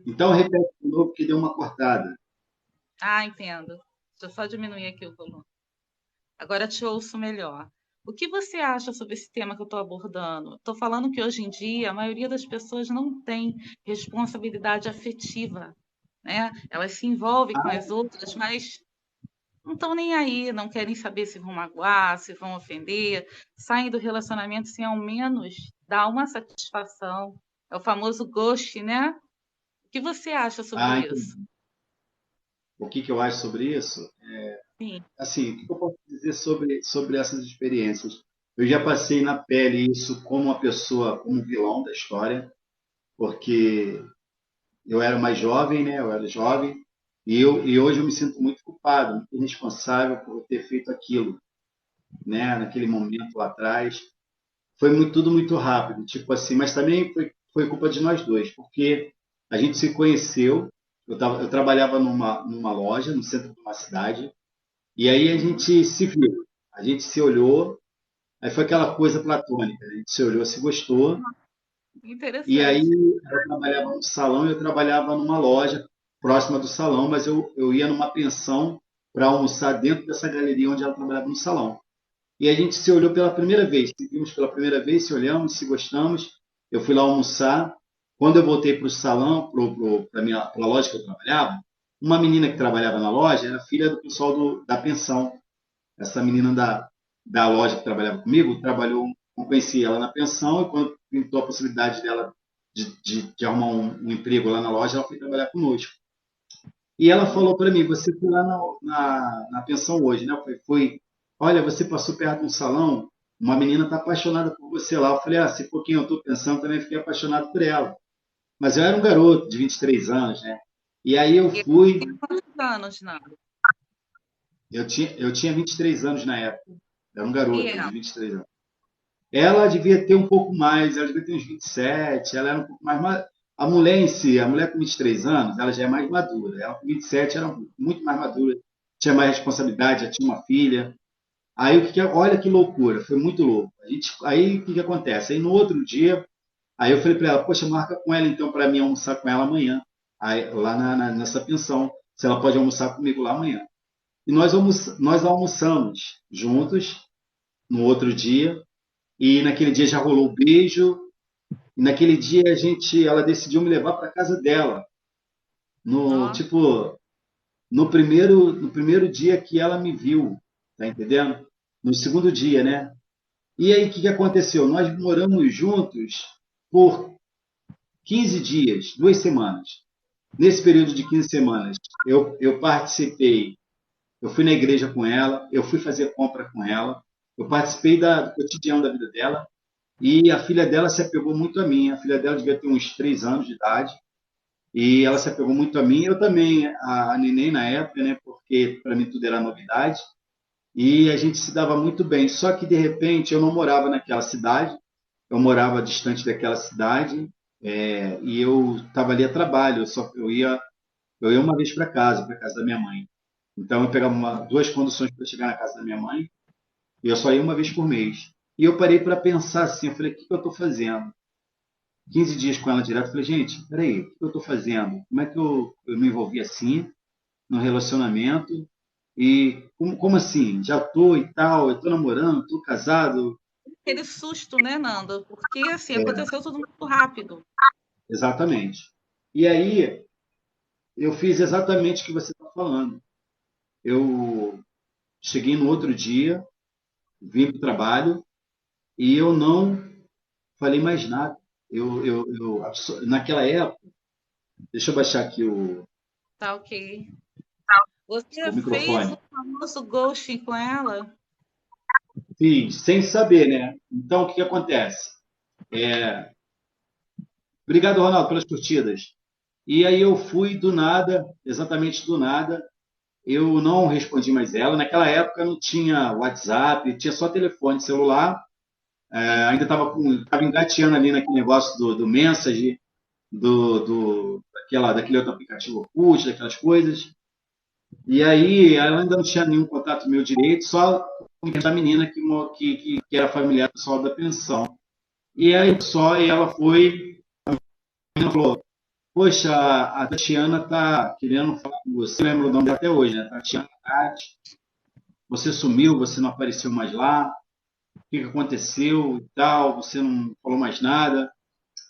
Então, repete de novo que deu uma cortada. Ah, entendo. Deixa eu só diminuir aqui o volume. Agora te ouço melhor. O que você acha sobre esse tema que eu estou abordando? Estou falando que hoje em dia a maioria das pessoas não tem responsabilidade afetiva, né? Elas se envolvem com as outras, mas não estão nem aí, não querem saber se vão magoar, se vão ofender, saem do relacionamento sem ao menos dar uma satisfação. É o famoso ghost, né? O que você acha sobre isso? Entendi. O que eu acho sobre isso? Sim. Assim, o que eu posso dizer sobre essas experiências? Eu já passei na pele isso como uma pessoa, como um vilão da história, porque eu era mais jovem, né? Eu era jovem, e hoje eu me sinto muito culpado, muito responsável por ter feito aquilo, né? Naquele momento lá atrás. Foi tudo muito rápido, tipo assim, mas também foi culpa de nós dois, porque a gente se conheceu, eu trabalhava numa loja no centro de uma cidade, e aí a Uhum. gente se viu, a gente se olhou, aí foi aquela coisa platônica, a gente se olhou, se gostou, e aí Interessante. eu trabalhava no salão e eu trabalhava numa loja próxima do salão, mas eu ia numa pensão para almoçar dentro dessa galeria onde ela trabalhava no salão. E a gente se olhou pela primeira vez, se vimos pela primeira vez, se olhamos, se gostamos. Eu fui lá almoçar. Quando eu voltei para o salão, para a loja que eu trabalhava, uma menina que trabalhava na loja era filha do pessoal da pensão. Essa menina da loja que trabalhava comigo trabalhou, eu conheci ela na pensão e quando pintou a possibilidade dela de arrumar um emprego lá na loja, ela foi trabalhar conosco. E ela Olha, falou para mim, você foi lá na pensão hoje, né? Olha, você passou perto de um salão, uma menina está apaixonada por você lá. Eu falei, se for quem eu estou pensando, também fiquei apaixonado por ela. Mas eu era um garoto de 23 anos, né? E aí eu e fui, tem quantos anos, Nando? eu tinha 23 anos na época, era um E garoto de ela? 23 anos. Ela devia ter um pouco mais, ela devia ter uns 27, ela era um pouco mais. A mulher em si, a mulher com 23 anos, ela já é mais madura. Ela com 27 era muito mais madura, tinha mais responsabilidade, já tinha uma filha. Aí olha que loucura, foi muito louco. Aí o que acontece? Aí no outro dia, aí eu falei para ela, poxa, marca com ela então para mim almoçar com ela amanhã, aí, lá nessa pensão, se ela pode almoçar comigo lá amanhã. E nós almoçamos juntos no outro dia, e naquele dia já rolou o beijo, e naquele dia ela decidiu me levar para casa dela, no Ó, tipo, no primeiro dia que ela me viu, tá entendendo? No segundo dia, né? E aí, o que aconteceu? Nós moramos juntos por 15 dias, 2 semanas. Nesse período de 15 semanas, eu participei, eu fui na igreja com ela, eu fui fazer compra com ela, eu participei do cotidiano da vida dela, e a filha dela se apegou muito a mim. A filha dela devia ter uns 3 anos de idade, e ela se apegou muito a mim. Eu também, a neném na época, né, porque para mim tudo era novidade, e a gente se dava muito bem. Só que, de repente, eu não morava naquela cidade, eu morava distante daquela cidade, e eu estava ali a trabalho, eu ia uma vez para casa da minha mãe. Então eu pegava duas conduções para chegar na casa da minha mãe, e eu só ia uma vez por mês. E eu parei para pensar assim, eu falei, o que eu estou fazendo? 15 dias com ela direto, eu falei, gente, peraí, o que eu estou fazendo? Como é que eu me envolvi assim, no relacionamento? E como assim? Já tô e tal, eu tô namorando, tô casado? aquele susto, né, Nando? Porque assim, aconteceu tudo muito rápido. Exatamente. E aí eu fiz exatamente o que você está falando. Eu cheguei no outro dia, vim para o trabalho e eu não falei mais nada. Naquela época, deixa eu baixar aqui Tá ok. o Você fez o microfone. famoso ghosting com ela? Fiz, sem saber, né? Então, o que acontece? Obrigado, Ronaldo, pelas curtidas. E aí eu fui do nada, exatamente do nada, eu não respondi mais ela. Naquela época não tinha WhatsApp, tinha só telefone celular. Sim. Ainda estava engateando ali naquele negócio do Message, daquele outro aplicativo Orkut, daquelas coisas. E aí ela ainda não tinha nenhum contato meu direito, só com a menina que era familiar do pessoal da pensão. E aí só, e ela foi, ela falou, Poxa, a Tatiana tá querendo falar com você, lembra o nome dela até hoje, né? Tatiana Tati, você sumiu, você não apareceu mais lá, o que que aconteceu e tal, você não falou mais nada.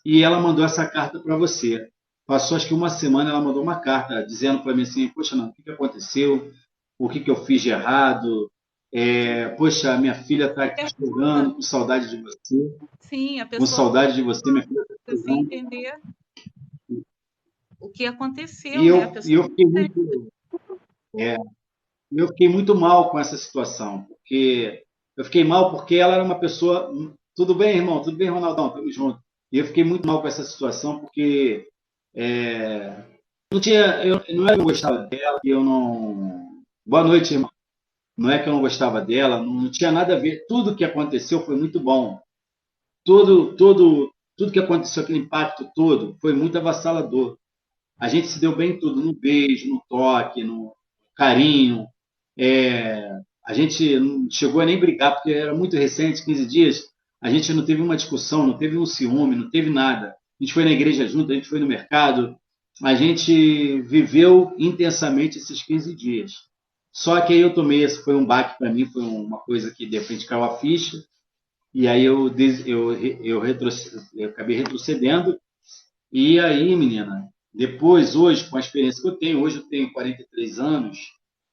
E ela mandou essa carta para você. Passou acho que uma semana, ela mandou uma carta dizendo para mim assim, poxa, não, o que que aconteceu? O que que eu fiz de errado? Poxa, minha filha está aqui chorando, com saudade de você, Sim, a com pessoa saudade de você, minha filha está sem chorando. entender o que E aconteceu, né? A eu, e pessoa eu fiquei muito, é, eu fiquei muito mal com essa situação, porque eu fiquei mal porque ela era uma pessoa. Tudo bem, irmão? Tudo bem, Ronaldão? Tamo junto. E eu fiquei muito mal com essa situação porque não tinha, não é que eu gostava dela, que eu não. Boa noite, irmão. Não é que eu não gostava dela, não tinha nada a ver. Tudo que aconteceu foi muito bom. Tudo que aconteceu, aquele impacto todo, foi muito avassalador. A gente se deu bem em tudo, no beijo, no toque, no carinho. É, a gente não chegou a nem brigar, porque era muito recente, 15 dias. A gente não teve uma discussão, não teve um ciúme, não teve nada. A gente foi na igreja junto, a gente foi no mercado. A gente viveu intensamente esses 15 dias. Só que aí eu tomei, esse foi um baque para mim, foi uma coisa que de repente caiu a ficha. E aí eu acabei retrocedendo e aí, menina, depois, hoje, com a experiência que eu tenho, hoje eu tenho 43 anos,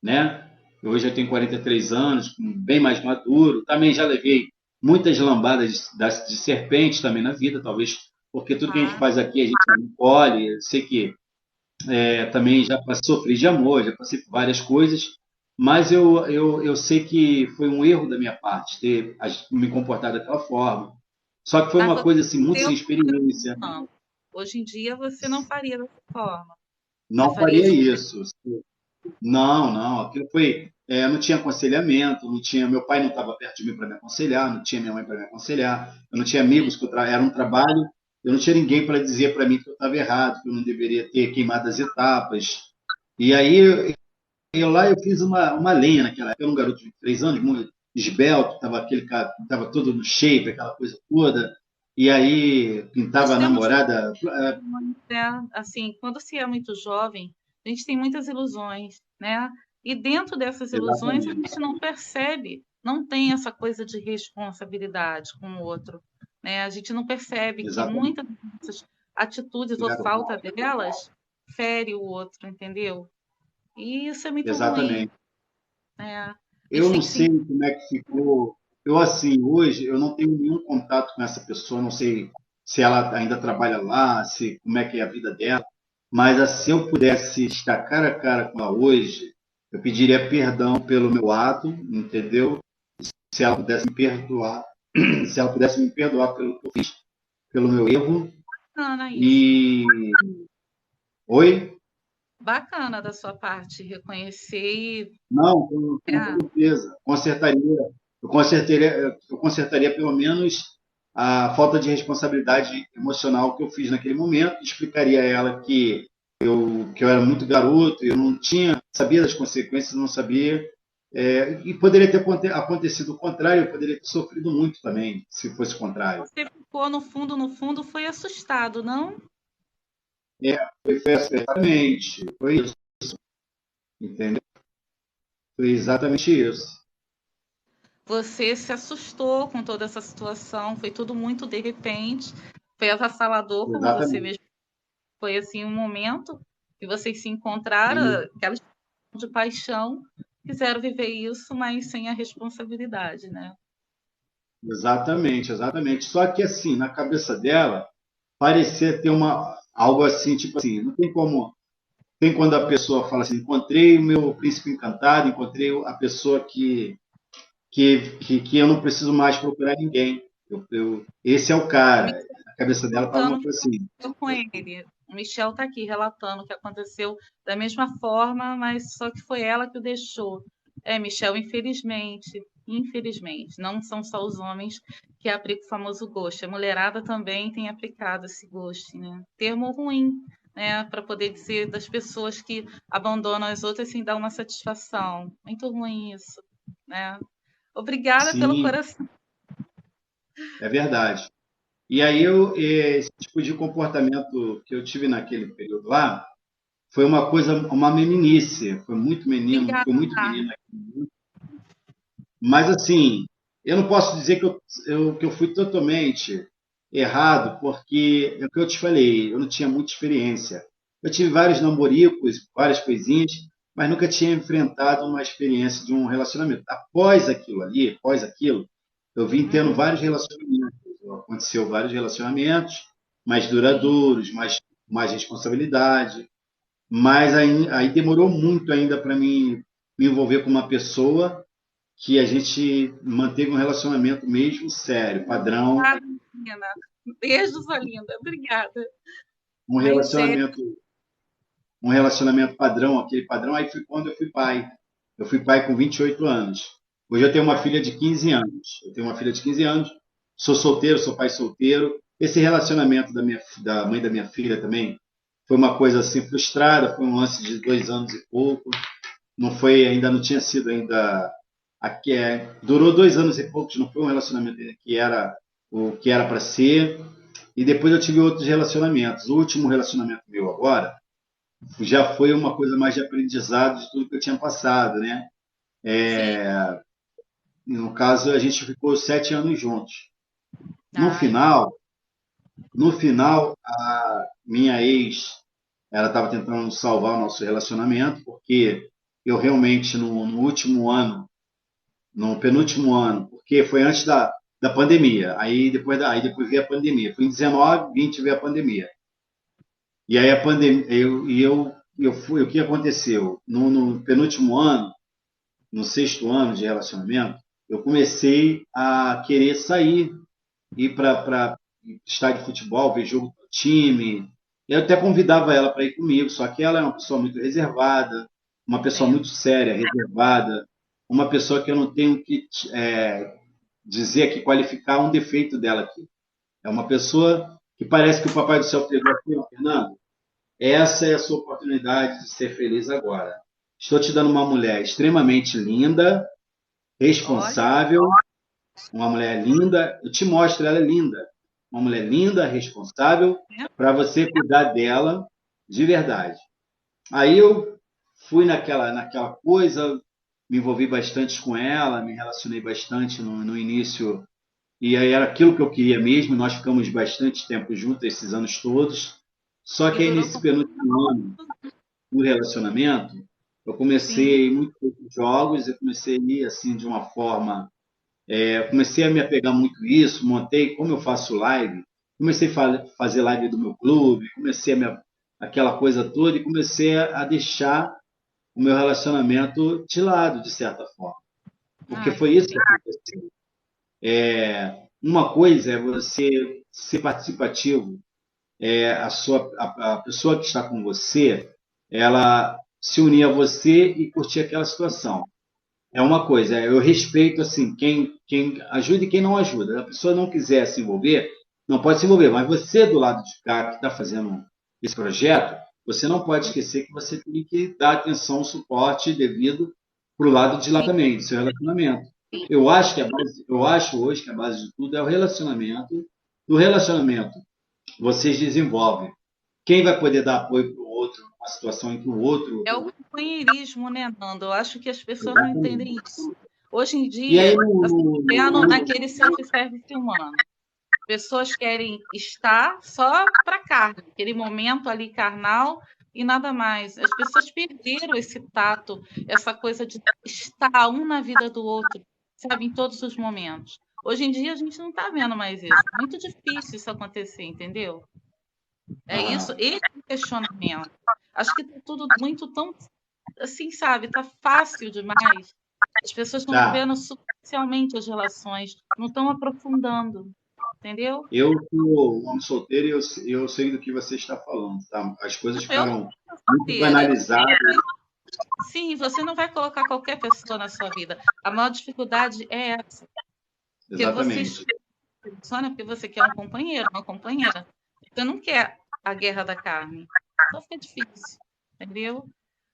né? Hoje eu tenho 43 anos, bem mais maduro. Também já levei muitas lambadas de serpente também na vida, talvez porque tudo que a gente ah, faz aqui a gente não colhe. Eu sei que também já sofri de amor, já passei por várias coisas, mas eu sei que foi um erro da minha parte ter me comportado daquela forma. Só que foi mas uma você coisa assim, muito deu sem experiência. não. Hoje em dia você não faria dessa forma. Você Não faria faria diferente. isso. Não, não. Aquilo foi. Não tinha aconselhamento, não tinha. Meu pai não estava perto de mim para me aconselhar, não tinha minha mãe para me aconselhar, eu não tinha amigos que era um trabalho, eu não tinha ninguém para dizer para mim que eu estava errado, que eu não deveria ter queimado as etapas. E aí eu lá eu fiz uma lenha naquela época. Eu era um garoto de 23 anos, muito esbelto, estava aquele cara, estava todo no shape, aquela coisa toda. E aí pintava Nós a temos namorada. né, assim, quando se é muito jovem, a gente tem muitas ilusões, né? E dentro dessas ilusões a Exatamente, gente não percebe, não tem essa coisa de responsabilidade com o outro, né? A gente não percebe que exatamente. muitas dessas atitudes ou Obrigado, falta delas fere o outro, entendeu? E isso é muito ruim, exatamente. né? A Eu gente tem não que se sei como é que ficou. Eu, assim, hoje, eu não tenho nenhum contato com essa pessoa, não sei se ela ainda trabalha lá, se como é que é a vida dela, mas assim, se eu pudesse estar cara a cara com ela hoje, eu pediria perdão pelo meu ato, entendeu? Se ela pudesse me perdoar, se ela pudesse me perdoar pelo que eu fiz, pelo meu erro. bacana isso. E. Oi? Bacana da sua parte reconhecer e Não, com é, certeza. Eu consertaria pelo menos a falta de responsabilidade emocional que eu fiz naquele momento, explicaria a ela que eu era muito garoto, eu não tinha, sabia das consequências, não sabia, e poderia ter acontecido o contrário, eu poderia ter sofrido muito também, se fosse o contrário. você ficou no fundo, foi assustado, não? Foi exatamente, foi isso, entendeu? Foi exatamente isso. Você se assustou com toda essa situação, foi tudo muito de repente, foi avassalador, como você Exatamente. mesmo. Foi assim um momento que vocês se encontraram, E aquela de paixão, quiseram viver isso, mas sem a responsabilidade, né? Exatamente, exatamente. Só que assim, na cabeça dela, parecia ter algo assim, tipo assim, não tem como. Tem quando a pessoa fala assim, encontrei o meu príncipe encantado, encontrei a pessoa que eu não preciso mais procurar ninguém. Esse é o O cara. Michel A cabeça dela estava contando uma o que coisa assim. aconteceu com ele. O Michel está aqui relatando o que aconteceu da mesma forma, mas só que foi ela que o deixou. É, Michel, infelizmente, não são só os homens que aplicam o famoso ghost. A mulherada também tem aplicado esse ghost, né? Termo ruim, né? Para poder dizer das pessoas que abandonam as outras sem dar uma satisfação. Muito ruim isso, né? Obrigada pelo Sim, coração. é verdade. E aí esse tipo de comportamento que eu tive naquele período lá foi uma coisa, uma meninice. Foi muito menino, Obrigada, foi muito tá? menina. Mas assim, eu não posso dizer que eu fui totalmente errado, porque é o que eu te falei, eu não tinha muita experiência. Eu tive vários namoricos, várias coisinhas, mas nunca tinha enfrentado uma experiência de um relacionamento. Após aquilo ali, após aquilo, eu vim tendo Uhum, vários relacionamentos. Aconteceu vários relacionamentos mais sim. duradouros, mais responsabilidade, mas aí demorou muito ainda para mim me envolver com uma pessoa que a gente manteve um relacionamento mesmo sério, padrão, Obrigada, menina. Beijo, sua linda. Obrigada. um Mas é. relacionamento, um relacionamento padrão, aquele padrão. Aí foi quando eu fui pai. Eu fui pai com 28 anos. Hoje eu tenho uma filha de 15 anos. Eu tenho uma filha de 15 anos. Sou solteiro, sou pai solteiro. Esse relacionamento da mãe da minha filha também foi uma coisa assim frustrada. Foi um lance de 2 anos e pouco. Não foi, ainda não tinha sido ainda durou 2 anos e poucos. Não foi um relacionamento que era o que era para ser. E depois eu tive outros relacionamentos. O último relacionamento meu agora já foi uma coisa mais de aprendizado de tudo que eu tinha passado, né? Sim. No caso, a gente ficou 7 anos juntos. No Ai, final, no final, a minha ex, ela estava tentando salvar o nosso relacionamento, porque eu realmente, no último ano, no penúltimo ano, porque foi antes da pandemia, aí depois veio a pandemia. Foi em 19, 20 veio a pandemia. E aí a pandemia, eu fui, o que aconteceu? No penúltimo ano, no sexto ano de relacionamento, eu comecei a querer sair, ir para estádio de futebol, ver jogo do time. Eu até convidava ela para ir comigo, só que ela é uma pessoa muito reservada, uma pessoa entendo. muito séria, reservada, uma pessoa que eu não tenho que dizer aqui, qualificar um defeito dela aqui. É uma pessoa que parece que o Papai do Céu pegou aqui, ó, Fernando, essa é a sua oportunidade de ser feliz agora. Estou te dando uma mulher extremamente linda, Olha, responsável, uma mulher linda. Eu te mostro, ela é linda. Uma mulher linda, responsável, né? para você cuidar dela de verdade. Aí eu fui naquela coisa, me envolvi bastante com ela, me relacionei bastante no início, e aí era aquilo que eu queria mesmo. Nós ficamos bastante tempo juntos esses anos todos. Só E que aí durou nesse com. penúltimo ano do relacionamento, eu Sim. comecei muito poucos jogos, eu comecei a ir assim de uma forma, comecei a me apegar muito isso, montei, como eu faço live, comecei a fazer live do meu clube, aquela coisa toda e comecei a deixar o meu relacionamento de lado, de certa forma. Porque Ah, que foi isso que triste. aconteceu. Uma coisa é você ser participativo, a pessoa que está com você, ela se unir a você e curtir aquela situação. É uma coisa, eu respeito assim quem ajuda e quem não ajuda. Se a pessoa não quiser se envolver, não pode se envolver, mas você do lado de cá que está fazendo esse projeto, você não pode esquecer que você tem que dar atenção, suporte devido para o lado de lá Sim, também, do seu relacionamento. Eu acho hoje que a base de tudo é o relacionamento. Do relacionamento, vocês desenvolvem. Quem vai poder dar apoio para o outro, numa situação em que o outro. é o companheirismo, né, Nando? Eu acho que as pessoas não Exatamente. entendem isso. Hoje em E aí, dia, assim, vendo naquele self-service humano, pessoas querem estar só para carne, aquele momento ali carnal e nada mais. As pessoas perderam esse tato, essa coisa de estar um na vida do outro, sabe, em todos os momentos. Hoje em dia a gente não está vendo mais isso. É muito difícil isso acontecer, entendeu? É isso, ah, esse é o questionamento. Acho que tá tudo muito tão assim, sabe, tá fácil demais. As pessoas estão tá. vivendo superficialmente as relações, não estão aprofundando, entendeu? Eu sou um homem solteiro e eu sei do que você está falando, tá? As coisas Eu não ficaram sou muito solteira. banalizadas. Sim, você não vai colocar qualquer pessoa na sua vida. A maior dificuldade é essa, porque você Exatamente. funciona porque você quer um companheiro, uma companheira. Você não quer a guerra da carne. Então fica difícil, entendeu?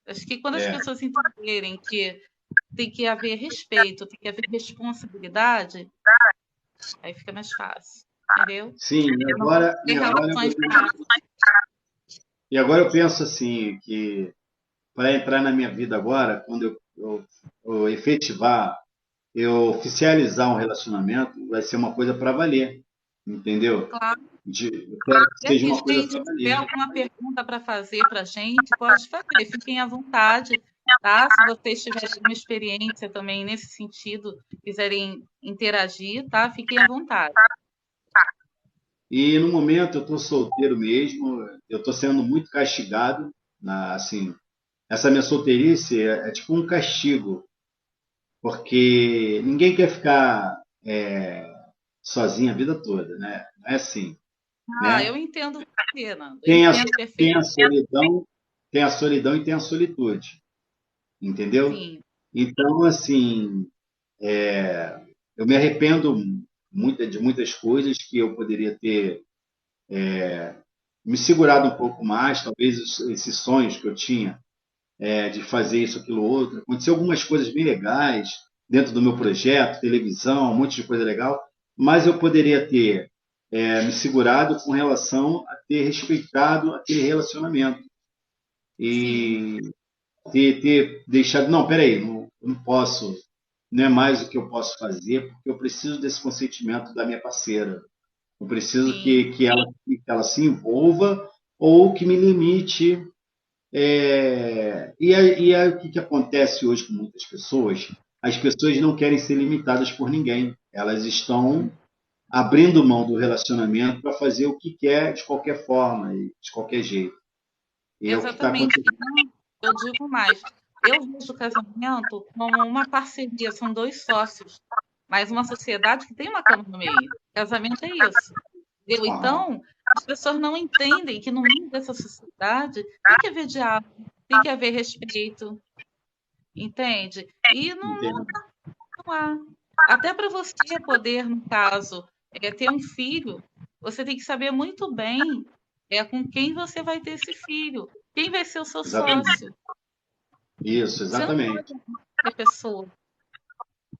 Acho que quando as É, pessoas entenderem que tem que haver respeito, tem que haver responsabilidade, aí fica mais fácil. entendeu? sim, Eu não posso ter relações e agora eu penso assim, que para entrar na minha vida agora, quando eu efetivar, eu oficializar um relacionamento, vai ser uma coisa para valer, entendeu? claras. Eu quero que E seja aqui, uma coisa gente, para se tiver valer. alguma pergunta para fazer para a gente, pode fazer, fiquem à vontade, tá? Se vocês tiverem alguma experiência também nesse sentido, quiserem interagir, tá? Fiquem à vontade. E no momento eu estou solteiro mesmo, eu estou sendo muito castigado, assim, essa minha solteirice é tipo um castigo, porque ninguém quer ficar sozinho a vida toda, né? Não é assim, Ah, né? eu entendo você, Nando, eu Tem a, entendo tem a perfeitamente, solidão, tem a solidão e tem a solitude, entendeu? sim, Então, assim, eu me arrependo de muitas coisas que eu poderia ter me segurado um pouco mais, talvez esses sonhos que eu tinha de fazer isso, aquilo, outro. Aconteceu algumas coisas bem legais dentro do meu projeto, televisão, um monte de coisa legal, mas eu poderia ter me segurado com relação a ter respeitado aquele relacionamento sim, e ter deixado, não, peraí, não posso, não é mais o que eu posso fazer, porque eu preciso desse consentimento da minha parceira. Eu preciso sim, que ela se envolva ou que me limite. E aí, o que acontece hoje com muitas pessoas? As pessoas não querem ser limitadas por ninguém. Elas estão abrindo mão do relacionamento para fazer o que quer de qualquer forma e de qualquer jeito. E é o que está exatamente. acontecendo. Então, eu digo mais, eu vejo o casamento como uma parceria, são dois sócios, mas uma sociedade que tem uma cama no meio. Casamento é isso. Entendeu? Aham, Então, as pessoas não entendem que no meio dessa sociedade tem que haver diálogo, tem que haver respeito, entende? E entendo. não há. Até para você poder, no caso, ter um filho, você tem que saber muito bem com quem você vai ter esse filho, quem vai ser o seu Exatamente. sócio. Isso, Você não exatamente. pode amar qualquer pessoa.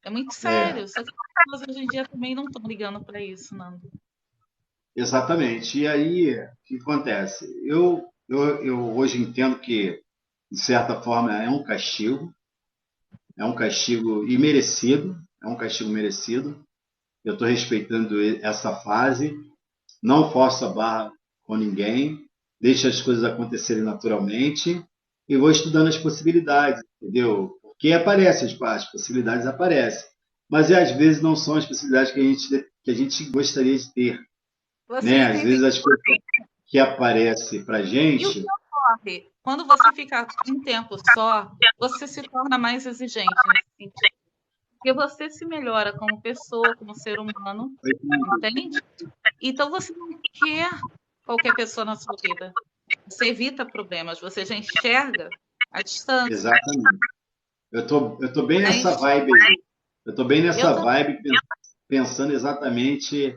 É muito É, sério. Só que as pessoas hoje em dia também não estão ligando para isso, não. exatamente. E aí, o que acontece? Eu hoje entendo que, de certa forma, é um castigo imerecido, é um castigo merecido. Eu estou respeitando essa fase, não forço a barra com ninguém, deixo as coisas acontecerem naturalmente e vou estudando as possibilidades, entendeu? Porque aparecem, as possibilidades aparecem, mas às vezes não são as possibilidades que a gente gostaria de ter, Você né? Às vezes entende? as coisas que aparecem para E o que gente, ocorre? Quando você fica um tempo só, você se torna mais exigente nesse sentido. Porque você se melhora como pessoa, como ser humano, entende? Então você não quer qualquer pessoa na sua vida. Você evita problemas, você já enxerga a distância. exatamente. Eu tô bem nessa Mas vibe aí. Eu tô bem eu nessa também, vibe pensando exatamente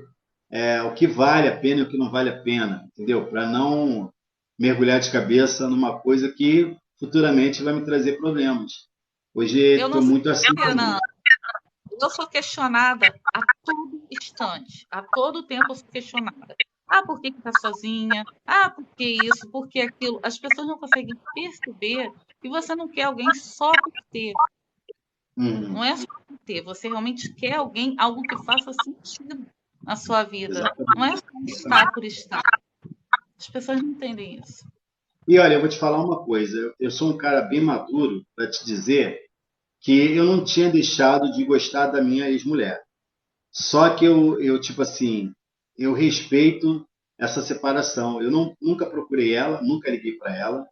o que vale a pena e o que não vale a pena, entendeu? Para não mergulhar de cabeça numa coisa que futuramente vai me trazer problemas. Hoje eu não estou sei muito assim você, também. Ana. Eu sou questionada a todo instante, a todo tempo eu sou questionada. Ah, por que está sozinha? Ah, por que isso? Por que aquilo? As pessoas não conseguem perceber que você não quer alguém só por ter. Não Uhum, é só por ter. Você realmente quer alguém, algo que faça sentido na sua vida. Não é exatamente, só estar exatamente. por estar. As pessoas não entendem isso. E olha, eu vou te falar uma coisa. Eu sou um cara bem maduro para te dizer que eu não tinha deixado de gostar da minha ex-mulher. Só que tipo assim, eu respeito essa separação. Eu nunca procurei ela, nunca liguei para ela.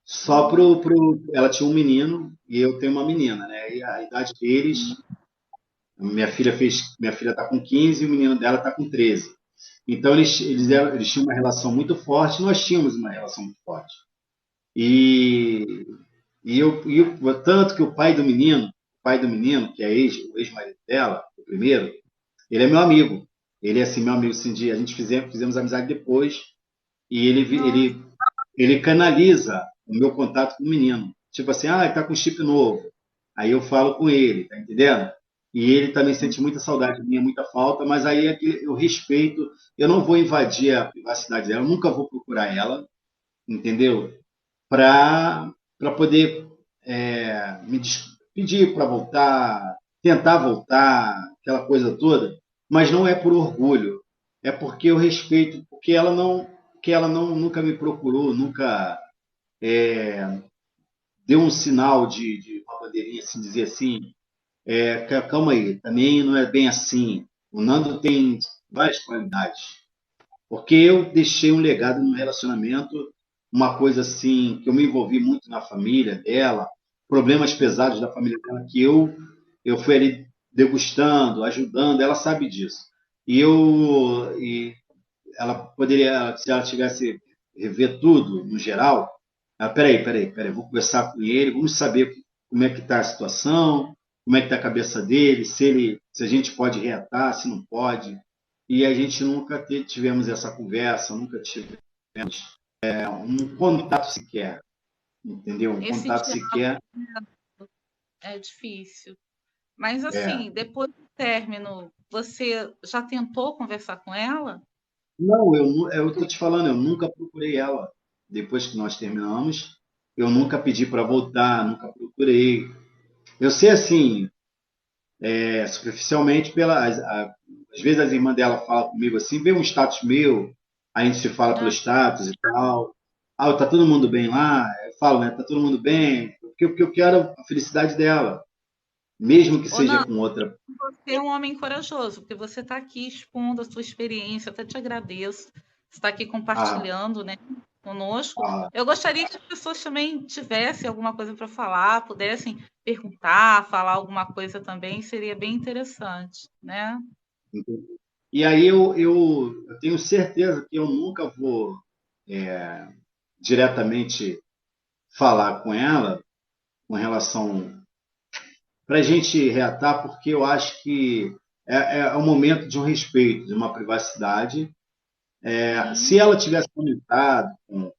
Só Uhum. ela tinha um menino e eu tenho uma menina, né? E a idade deles, minha filha está com 15 e o menino dela está com 13. Então eles tinham uma relação muito forte, nós tínhamos uma relação muito forte. E, tanto que o pai do menino, que é o ex-marido dela, o primeiro, ele é meu amigo. Ele é assim, meu amigo, assim, a gente fizemos amizade depois e ele, Nossa, ele, ele canaliza o meu contato com o menino. Tipo assim, ele tá com chip novo. Aí eu falo com ele, tá entendendo? e ele também sente muita saudade minha, muita falta, mas aí eu respeito, eu não vou invadir a privacidade dela, eu nunca vou procurar ela, entendeu? Para poder me pedir para voltar, tentar voltar, aquela coisa toda, mas não é por orgulho, é porque eu respeito, porque ela não nunca me procurou, nunca deu um sinal de uma bandeirinha, assim, dizer assim, calma aí, também não é bem assim. O Nando tem várias qualidades. Porque eu deixei um legado no relacionamento, uma coisa assim, que eu me envolvi muito na família dela, problemas pesados da família dela, que eu fui ali degustando, ajudando, ela sabe disso. E ela poderia, se ela tivesse rever tudo, no geral, peraí, vou conversar com ele, vamos saber como é que está a situação, como é que está a cabeça dele, se a gente pode reatar, se não pode. E a gente nunca tivemos essa conversa, nunca tivemos um contato sequer, entendeu? Um Esse contato diálogo sequer. é difícil. Mas É. assim, depois do término, você já tentou conversar com ela? Não, eu estou te falando, eu nunca procurei ela. Depois que nós terminamos, eu nunca pedi para voltar, nunca procurei. Eu sei assim, superficialmente, às vezes as irmãs dela falam comigo assim, vê um status meu, a gente se fala pelo Ah, status e tal. Ah, tá todo mundo bem lá? Eu falo, né? Tá todo mundo bem? Porque eu quero a felicidade dela, mesmo que ô, seja Nando, com outra. você é um homem corajoso, porque você está aqui expondo a sua experiência, até te agradeço. Você está aqui Ah, compartilhando, né, conosco. ah, Eu gostaria que as pessoas também tivessem alguma coisa para falar, pudessem perguntar, falar alguma coisa também, seria bem interessante, né? entendi. E aí eu tenho certeza que eu nunca vou diretamente falar com ela com relação para a gente reatar, porque eu acho que é um momento de um respeito, de uma privacidade. Se Sim. ela tivesse comentado com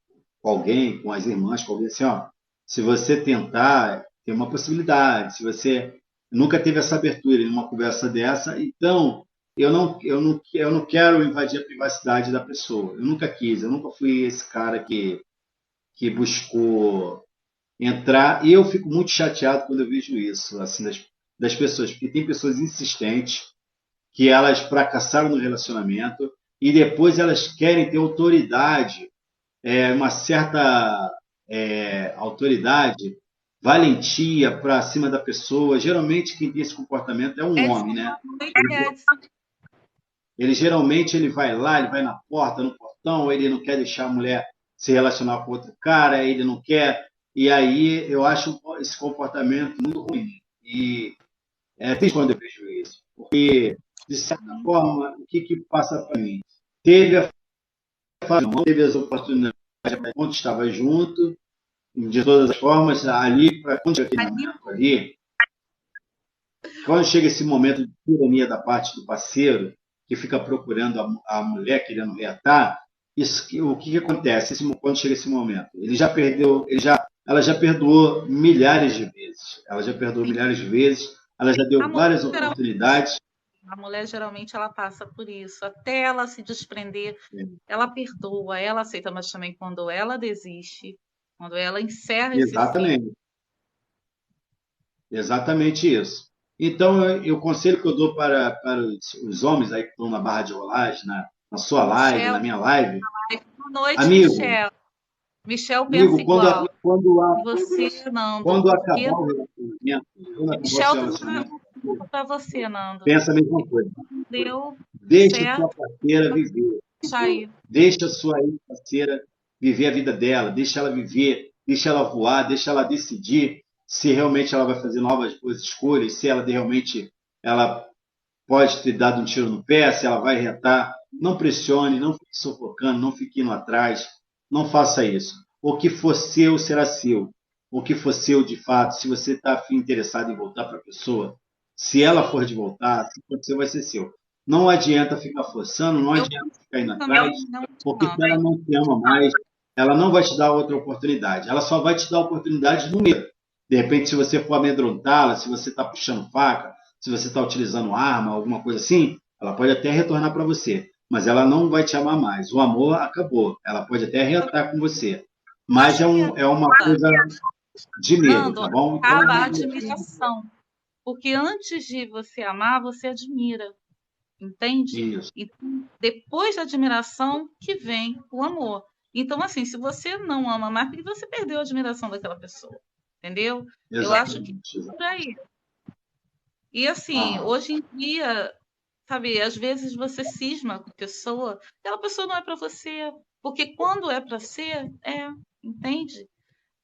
alguém, com as irmãs, com alguém assim, ó, se você tentar, tem uma possibilidade. Se você nunca teve essa abertura em uma conversa dessa, então eu não quero invadir a privacidade da pessoa. Eu nunca quis, eu nunca fui esse cara que buscou entrar. E eu fico muito chateado quando eu vejo isso, assim, das pessoas, porque tem pessoas insistentes que elas fracassaram no relacionamento e depois elas querem ter autoridade, uma certa autoridade, valentia para cima da pessoa. Geralmente quem tem esse comportamento é um Edson, homem, né? Edson. Ele geralmente ele vai lá, ele vai na porta, no portão, ele não quer deixar a mulher se relacionar com outro cara, ele não quer. E aí eu acho esse comportamento muito ruim. E é triste quando eu vejo isso, porque de certa forma o que passa para mim? Teve a fase, não teve as oportunidades quando estava junto, de todas as formas, ali, quando chega aquele Ali, momento ali, quando chega esse momento de tirania da parte do parceiro, que fica procurando a mulher, querendo reatar, o que acontece quando chega esse momento? Ele já perdeu, ela já perdoou milhares de vezes. Ela já perdoou sim. milhares de vezes, ela já deu A mulher, várias geralmente, oportunidades. a mulher geralmente ela passa por isso, até ela se desprender, ela perdoa, ela aceita, mas também quando ela desiste, quando ela encerra esse ciclo. Exatamente, exatamente isso. Então, o conselho que eu dou para os homens aí que estão na barra de rolagem, na sua live, na Michel, minha live, boa noite, amigo, Michel. Michel pensa amigo, igual. E você, Nando, quando porque acabar o relacionamento, quando acabar o Michel seu está fazendo relacionamento, uma pergunta para você, Nando. pensa a mesma coisa. Deu Deixe sua certo? parceira viver. Aí. Deixe a sua parceira viver a vida dela. Deixa ela viver, deixa ela voar, deixa ela decidir se realmente ela vai fazer novas escolhas, se ela realmente ela pode ter dado um tiro no pé, se ela vai retar. Não pressione, não fique sufocando, não fique indo atrás. Não faça isso. O que for seu será seu. O que for seu de fato, se você está interessado em voltar para a pessoa, se ela Sim, for de voltar, se for seu, vai ser seu. Não adianta ficar forçando, não eu adianta ficar indo também atrás, não porque se adianta. ela não te ama mais, ela não vai te dar outra oportunidade. Ela só vai te dar oportunidade no medo. De repente, se você for amedrontá-la, se você está puxando faca, se você está utilizando arma, alguma coisa assim, ela pode até retornar para você, mas ela não vai te amar mais. O amor acabou. Ela pode até reatar com você, mas Acho que é uma coisa de medo, Nando, tá bom? Então, acaba a admiração. Porque antes de você amar, você admira, entende? isso, E depois da admiração que vem o amor. Então, assim, se você não ama mais, porque você perdeu a admiração daquela pessoa, entendeu? Eu acho que exatamente. é por aí. E assim, Aham, hoje em dia, sabe, às vezes você cisma com a pessoa, aquela pessoa não é para você, porque quando é para ser, entende?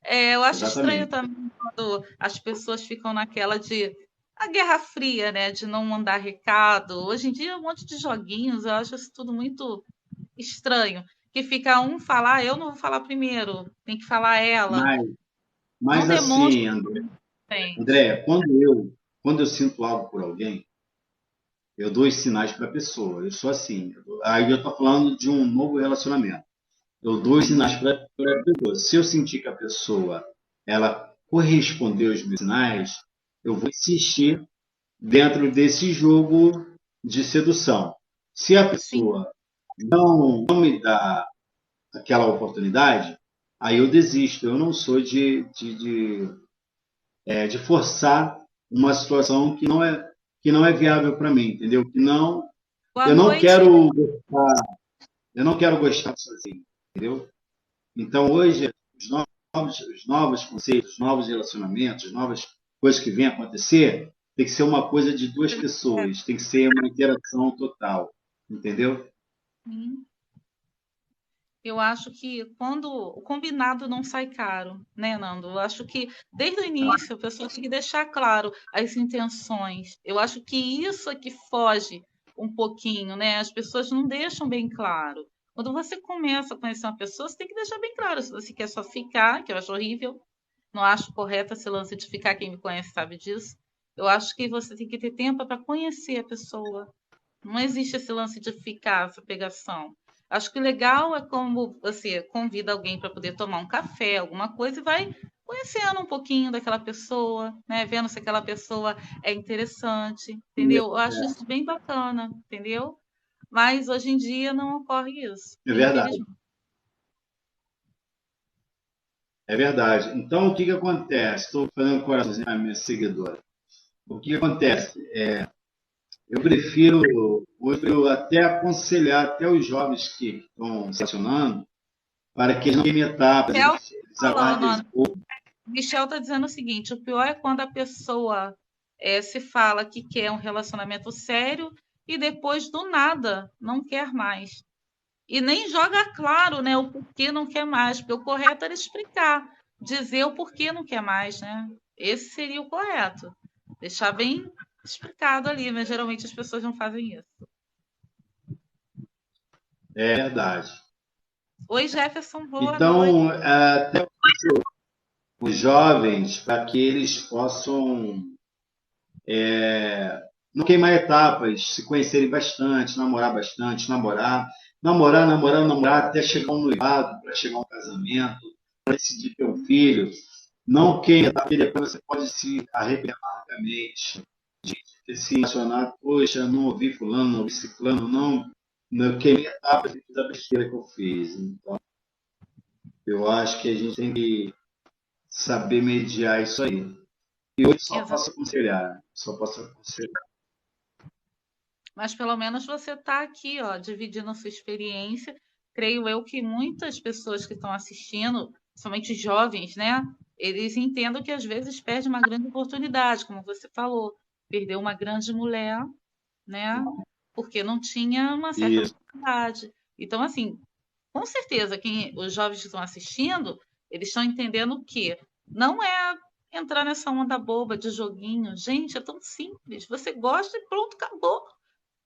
Eu acho estranho exatamente. também quando as pessoas ficam naquela de a Guerra Fria, né, de não mandar recado. Hoje em dia, um monte de joguinhos, eu acho isso tudo muito estranho. Que fica um falar, eu não vou falar primeiro, tem que falar ela. Mas, Não mas demonstra assim, que sente. André, quando eu sinto algo por alguém, eu dou os sinais para a pessoa. Eu sou assim. Aí eu estou falando de um novo relacionamento. Eu dou os sinais para a pessoa. Se eu sentir que a pessoa ela correspondeu aos meus sinais, eu vou insistir dentro desse jogo de sedução. Se a Sim, pessoa não me dá aquela oportunidade, aí eu desisto. Eu não sou de forçar uma situação que não é viável para mim, entendeu? boa Eu não noite. quero eu não quero gostar sozinho, entendeu? Então hoje os novos conceitos, os novos relacionamentos, as novas coisas que vêm acontecer, tem que ser uma coisa de duas pessoas, tem que ser uma interação total, entendeu? Sim. Eu acho que quando o combinado não sai caro, né, Nando? Eu acho que desde o início a pessoa tem que deixar claro as intenções. Eu acho que isso é que foge um pouquinho, né? As pessoas não deixam bem claro. Quando você começa a conhecer uma pessoa, você tem que deixar bem claro se você quer só ficar, que eu acho horrível. Não acho correto esse lance de ficar, quem me conhece sabe disso. Eu acho que você tem que ter tempo para conhecer a pessoa. Não existe esse lance de ficar, essa pegação. Acho que o legal é como você convida alguém para poder tomar um café, alguma coisa, e vai conhecendo um pouquinho daquela pessoa, né? Vendo se aquela pessoa é interessante, entendeu? Eu acho isso bem bacana, entendeu? Mas hoje em dia não ocorre isso, É verdade, infelizmente. é verdade. Então o que que acontece? Estou fazendo coraçãozinho para minha seguidora. O que que acontece? Eu prefiro até aconselhar até os jovens que estão se relacionando para que não queimem etapas, Michel eles falando, aguardem ó, um pouco. Michel está dizendo o seguinte: o pior é quando a pessoa se fala que quer um relacionamento sério e depois do nada não quer mais. E nem joga claro, né, o porquê não quer mais, porque o correto era explicar, dizer o porquê não quer mais, né? Esse seria o correto. Deixar bem explicado ali, mas geralmente as pessoas não fazem isso. É verdade. Oi, Jefferson, boa noite. Então, até os jovens, para que eles possam não queimar etapas, se conhecerem bastante, namorar, até chegar a um noivado, para chegar a um casamento, para decidir ter um filho. Não queime etapa, e depois você pode se arrepender amargamente de ter se relacionado, poxa, não ouvi fulano, não ouvi ciclano, não queimei etapas da besteira que eu fiz. Então, eu acho que a gente tem que saber mediar isso aí. E hoje só Exato. posso aconselhar, só posso aconselhar. Mas pelo menos você está aqui, ó, dividindo a sua experiência. Creio eu que muitas pessoas que estão assistindo, somente jovens, né? Eles entendam que às vezes perde uma grande oportunidade, como você falou, perdeu uma grande mulher, né? Porque não tinha uma certa Isso, maturidade. Então, assim, com certeza, os jovens que estão assistindo, eles estão entendendo que não é entrar nessa onda boba de joguinho. Gente, é tão simples. Você gosta e pronto, acabou.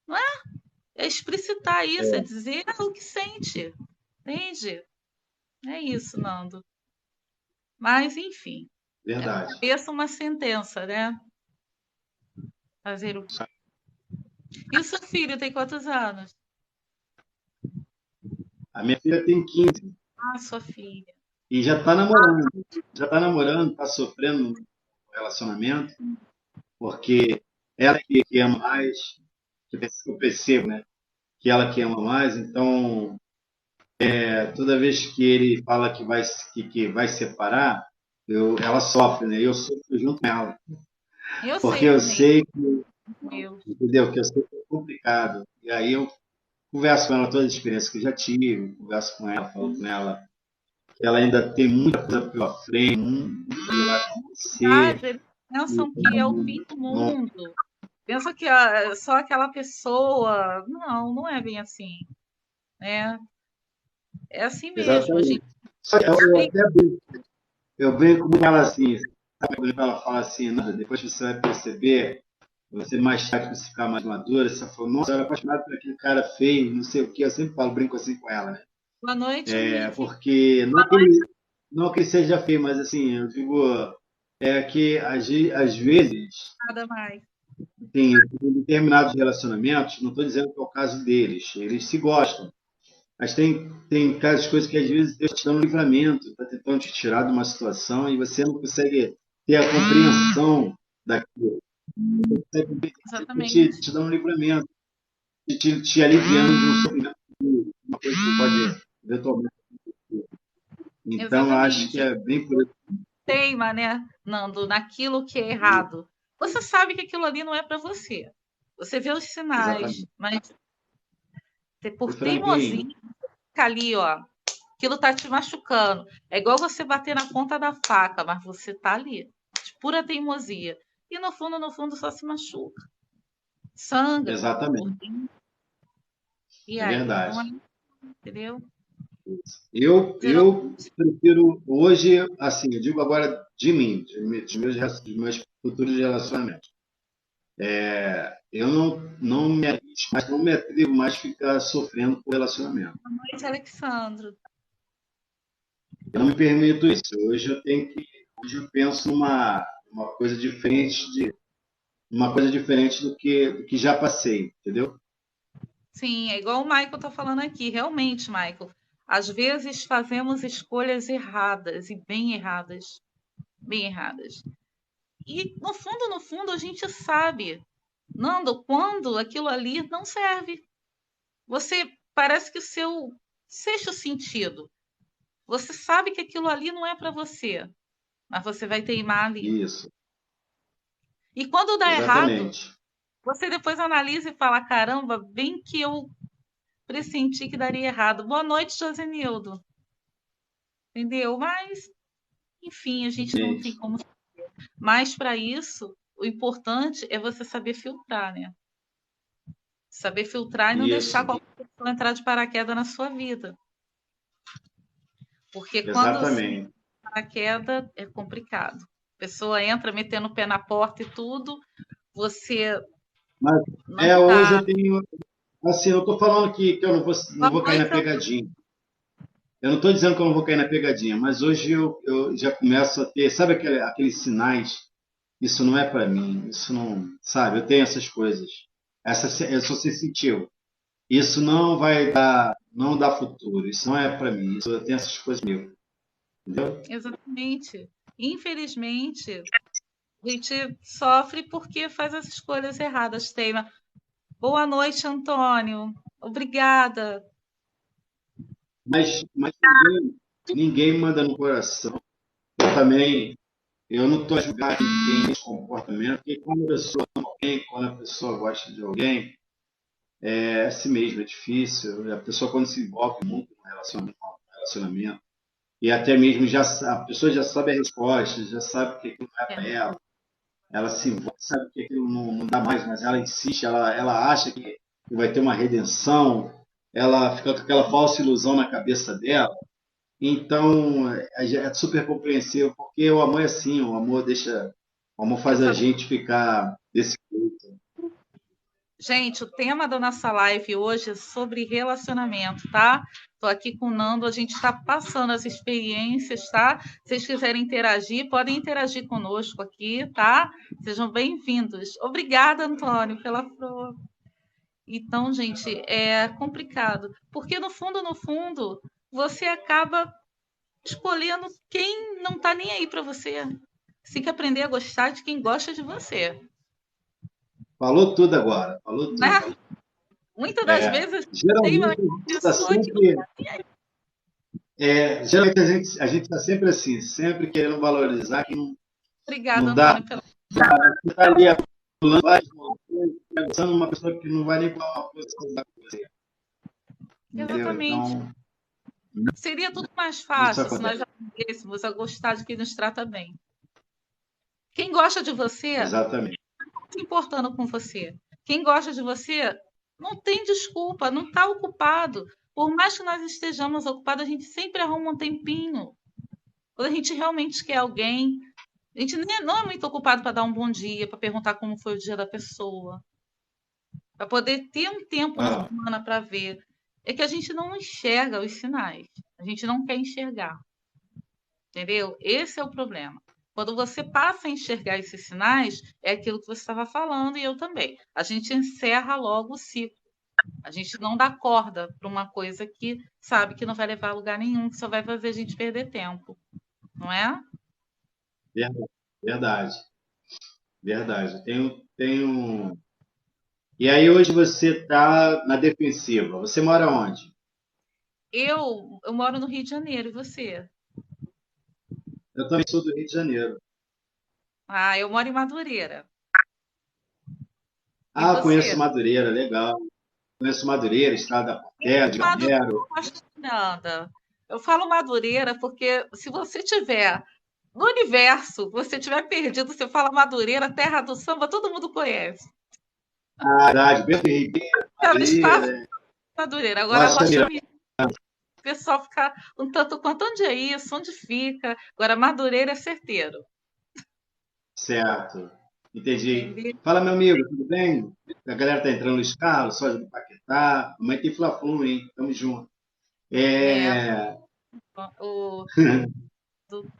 Não é? É explicitar isso, é dizer o que sente. Entende? É isso, Nando. Mas, enfim, verdade. cabeça uma sentença, né? Fazer o. E o seu filho tem quantos anos? A minha filha tem 15 Ah, sua filha. e já está namorando. Já está namorando, está sofrendo no relacionamento, porque ela que ama mais, que eu percebo, né? Que ela que ama mais, então toda vez que ele fala que vai separar, ela sofre, né? Eu sofro junto com ela, Eu porque sei eu como é sei, isso. entendeu? Que eu sei que é complicado. E aí eu converso com ela todas as experiências que eu já tive, converso com ela, falo com ela que ela ainda tem muita coisa pela frente, muita coisa vai acontecer. Verdade, eles pensam que é o fim do Não, mundo. Pensam que só aquela pessoa. Não, não é bem assim, né? É assim mesmo. A gente exatamente. Só que eu tem. até eu brinco com ela assim, sabe quando ela fala assim, nada, depois você vai perceber, você mais tarde você ficar mais madura, você fala, nossa, eu era apaixonado por aquele cara feio, não sei o que, eu sempre falo, brinco assim com ela, né? Boa noite, Henrique. Porque não que ele seja feio, mas assim, eu digo, que às vezes Nada mais. tem determinados relacionamentos, não estou dizendo que é o caso deles, eles se gostam, mas tem aquelas coisas que às vezes Deus te dá um livramento, está tentando te tirar de uma situação e você não consegue ter a compreensão daquilo. Você consegue Exatamente. te dá um livramento, te aliviando de um sofrimento, uma coisa que você pode eventualmente. Então, eu acho que Exatamente. é bem por aí. Teima, né, Nando, naquilo que é errado. Você sabe que aquilo ali não é para você. Você vê os sinais, Exatamente. mas por Foi franguinho. teimosia, fica ali, ó. Aquilo tá te machucando. É igual você bater na ponta da faca, mas você tá ali, de pura teimosia. E no fundo, só se machuca. Sangra. Por Exatamente. dentro. E É aí? Não é, verdade. entendeu? Geralmente, Eu prefiro hoje, assim, eu digo agora de mim, dos meus futuros relacionamentos. Eu não me arrisco, mas não me atrevo mais a ficar sofrendo por relacionamento. Alexandro. Eu não me permito isso. Hoje eu penso uma coisa diferente uma coisa diferente do que já passei, entendeu? Sim, é igual o Michael tá falando aqui. Realmente, Michael, às vezes fazemos escolhas erradas e bem erradas, bem erradas. E no fundo, a gente sabe, Nando, quando aquilo ali não serve. Você parece que o seu sexto sentido, você sabe que aquilo ali não é para você, mas você vai teimar ali. Isso, E quando dá errado, exatamente. você depois analisa e fala: caramba, bem que eu pressenti que daria errado. Boa noite, Josenildo. Entendeu? Mas, enfim, a gente não tem Gente, como. Mas para isso, o importante é você saber filtrar, né? Saber filtrar e não deixar isso, qualquer pessoa entrar de paraquedas na sua vida. Porque quando se exatamente. paraquedas é complicado. A pessoa entra metendo o pé na porta e tudo, você Mas não hoje tá. eu tenho, assim, eu estou falando que eu não Boa vou cair na noite, pegadinha. Eu não estou dizendo que eu não vou cair na pegadinha, mas hoje eu já começo a ter, sabe aqueles sinais? Isso não é para mim, isso não, sabe? Eu tenho essas coisas. Eu sou sensitivo. Isso não dá futuro. Isso não é para mim. Eu tenho essas coisas meu, entendeu? exatamente. Infelizmente, a gente sofre porque faz as escolhas erradas, teima. Boa noite, Antônio. Obrigada. Mas ninguém manda no coração. Também, eu não estou a julgar ninguém esse comportamento, porque quando a pessoa ama alguém, quando a pessoa gosta de alguém, é assim mesmo, é difícil. A pessoa, quando se envolve muito no relacionamento, e até mesmo a pessoa já sabe a resposta, já sabe que aquilo não é É, para ela se envolve, sabe que aquilo não dá mais, mas ela insiste, ela acha que vai ter uma redenção, ela fica com aquela falsa ilusão na cabeça dela. Então, é super compreensível, porque o amor é assim, o amor faz a exatamente. gente ficar desse jeito. Gente, o tema da nossa live hoje é sobre relacionamento, tá? Estou aqui com o Nando, a gente está passando as experiências, tá? Se vocês quiserem interagir, podem interagir conosco aqui, tá? Sejam bem-vindos. Obrigada, Antônio, pela flor. Então, gente, é complicado, porque no fundo, você acaba escolhendo quem não tá nem aí para você. Você tem que aprender a gostar de quem gosta de você. Falou tudo agora, falou tudo. né? Muitas das É, vezes tem uma geralmente a gente está pessoa que não sempre, tá nem aí. geralmente a gente está sempre assim, sempre querendo valorizar que não, Obrigada, não dá, Antônio, pela. está ali pulando, pensando numa pessoa que não vai nem falar uma posição da você, entendeu? Exatamente. Então, Seria tudo mais isso fácil se nós acontece. aprendêssemos a gostar de quem nos trata bem. Quem gosta de você, Exatamente. não se importando com você. Quem gosta de você, não tem desculpa, não está ocupado. Por mais que nós estejamos ocupados, a gente sempre arruma um tempinho. Quando a gente realmente quer alguém, a gente não é muito ocupado para dar um bom dia, para perguntar como foi o dia da pessoa, para poder ter um tempo na Ah, semana para ver. É que a gente não enxerga os sinais. A gente não quer enxergar. Entendeu? Esse é o problema. Quando você passa a enxergar esses sinais, é aquilo que você estava falando e eu também. A gente encerra logo o ciclo. A gente não dá corda para uma coisa que sabe que não vai levar a lugar nenhum, que só vai fazer a gente perder tempo, não é? verdade, verdade. Verdade. Tenho. E aí hoje você está na defensiva. Você mora onde? Eu moro no Rio de Janeiro, e você? Eu também sou do Rio de Janeiro. Ah, eu moro em Madureira. E Ah, conheço você? Madureira, legal. Conheço Madureira, Estrada da Portela, de Madureira eu Galero. não gosto de nada. Eu falo Madureira porque se você tiver no universo, você tiver perdido, você fala Madureira, terra do samba, todo mundo conhece. Ah, verdade, Bento Ribeiro, Cara, espaço Madureira. Madureira. Agora, Rocha Rocha Miranda, Miranda, o pessoal fica um tanto quanto onde é isso, onde fica. Agora, Madureira é certeiro. certo. Entendi. Entendeu? Fala, meu amigo, tudo bem? A galera tá entrando nos carros, só do Paquetá. Mamãe tem Fla-Flu, hein? Tamo junto. É, É... o, do-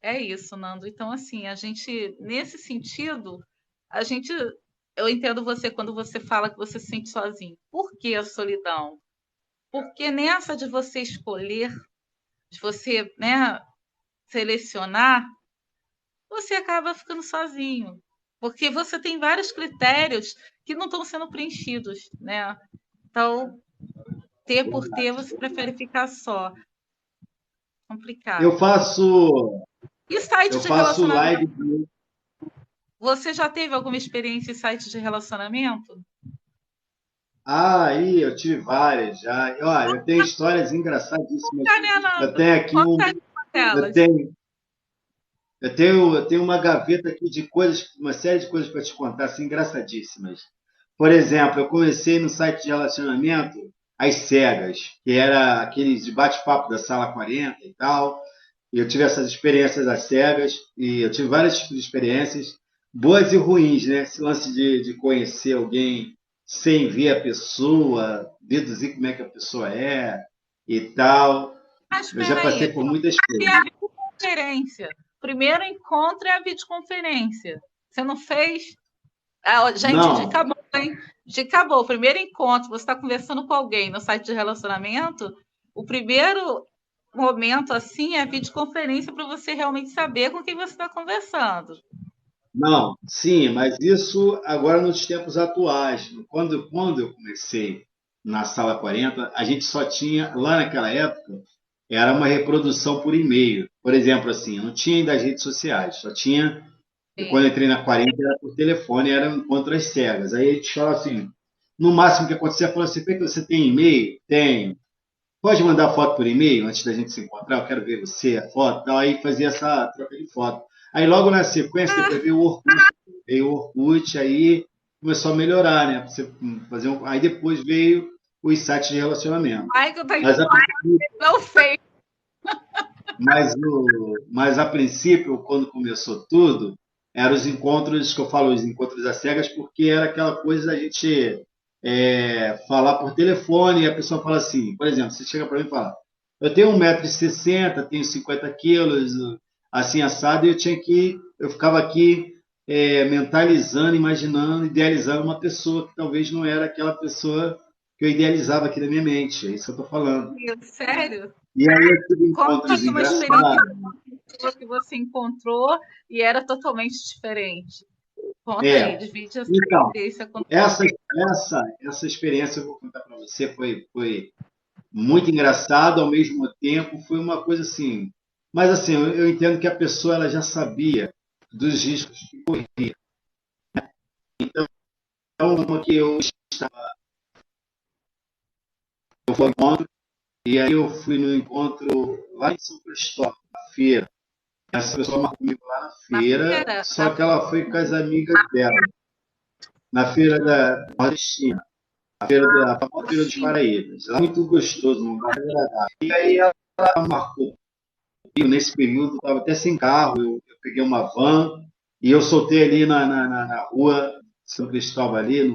é isso, Nando. Então, assim, a gente, nesse sentido, a gente. Eu entendo você quando você fala que você se sente sozinho. Por que a solidão? Porque nessa de você escolher, de você, né, selecionar, você acaba ficando sozinho. Porque você tem vários critérios que não estão sendo preenchidos, né? Então, ter por ter, você prefere ficar só. Eu Complicado. faço, E site eu de faço live. relacionamento? Você já teve alguma experiência em site de relacionamento? Ah, aí eu tive várias já. Olha, eu tenho histórias engraçadíssimas. Tá, né, Eu Nando? tenho aqui Conta um, aí uma eu delas. tenho, eu tenho uma gaveta aqui de coisas, uma série de coisas para te contar, assim, engraçadíssimas. Por exemplo, eu comecei no site de relacionamento às cegas, que era aqueles de bate-papo da Sala 40 e tal. E eu tive essas experiências às cegas, e eu tive vários tipos de experiências, boas e ruins, né? Esse lance de conhecer alguém sem ver a pessoa, deduzir como é que a pessoa é e tal. Mas Eu já espera passei aí. por muitas E coisas. a videoconferência? Primeiro encontro é a videoconferência. Você não fez? Ah, ó, gente, dica Não, boa, hein? Dica boa. O primeiro encontro, você está conversando com alguém no site de relacionamento, o primeiro momento assim é a videoconferência para você realmente saber com quem você está conversando. não, sim, mas isso agora nos tempos atuais. Quando eu comecei na Sala 40, a gente só tinha, lá naquela época, era uma reprodução por e-mail. Por exemplo, assim, não tinha ainda as redes sociais, só tinha. E quando eu Sim. entrei na 40 era por telefone, era um encontro às cegas. Aí a gente fala assim, no máximo que acontecia, falou assim, você tem e-mail? Tem. Pode mandar foto por e-mail antes da gente se encontrar? Eu quero ver você, a foto. Tal. Aí fazia essa troca de foto. Aí logo na sequência, Ah, depois veio o Orkut. Veio o Orkut, aí começou a melhorar, né? Pra você fazer Aí depois veio os sites de relacionamento. Michael tá Mas a, não sei. mas a princípio, quando começou tudo, eram os encontros que eu falo, os encontros às cegas, porque era aquela coisa da gente falar por telefone e a pessoa fala assim, por exemplo, você chega para mim e fala, eu tenho 1,60 m, tenho 50 quilos, assim assado, e eu ficava aqui mentalizando, imaginando, idealizando uma pessoa que talvez não era aquela pessoa que eu idealizava aqui na minha mente. É isso que eu estou falando. Sério? E aí eu tive Conta encontros aí uma experiência engraçados. que você encontrou e era totalmente diferente. Conta aí, É. divide essa Então, experiência com. essa experiência, eu vou contar para você, foi muito engraçado, ao mesmo tempo foi uma coisa assim. Mas assim, eu entendo que a pessoa ela já sabia dos riscos que corria. Então, uma que eu fui ao encontro, e aí eu fui no encontro lá em São Cristóvão, na feira. Essa pessoa marcou comigo lá na Na feira, feira, só que ela foi com as amigas dela, na feira da Nordestina, a famosa feira dos Paraíbas. Lá muito gostoso, um lugar agradável. E aí ela marcou comigo nesse período, estava até sem carro, eu peguei uma van e eu soltei ali na rua São Cristóvão ali,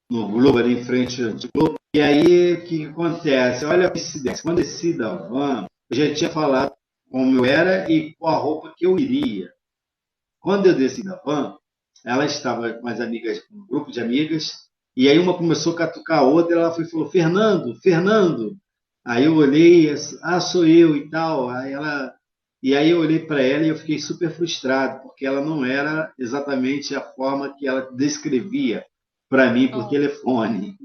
no Globo, ali em frente ao Globo. E aí, o que acontece? Olha a coincidência. Quando eu desci da van, eu já tinha falado como eu era e com a roupa que eu iria. Quando eu desci da van, ela estava com as amigas, com um grupo de amigas, e aí uma começou a catucar a outra, e ela foi, falou, Fernando, Fernando. Aí eu olhei, assim, sou eu e tal. E aí eu olhei para ela e eu fiquei super frustrado, porque ela não era exatamente a forma que ela descrevia para mim por oh, telefone.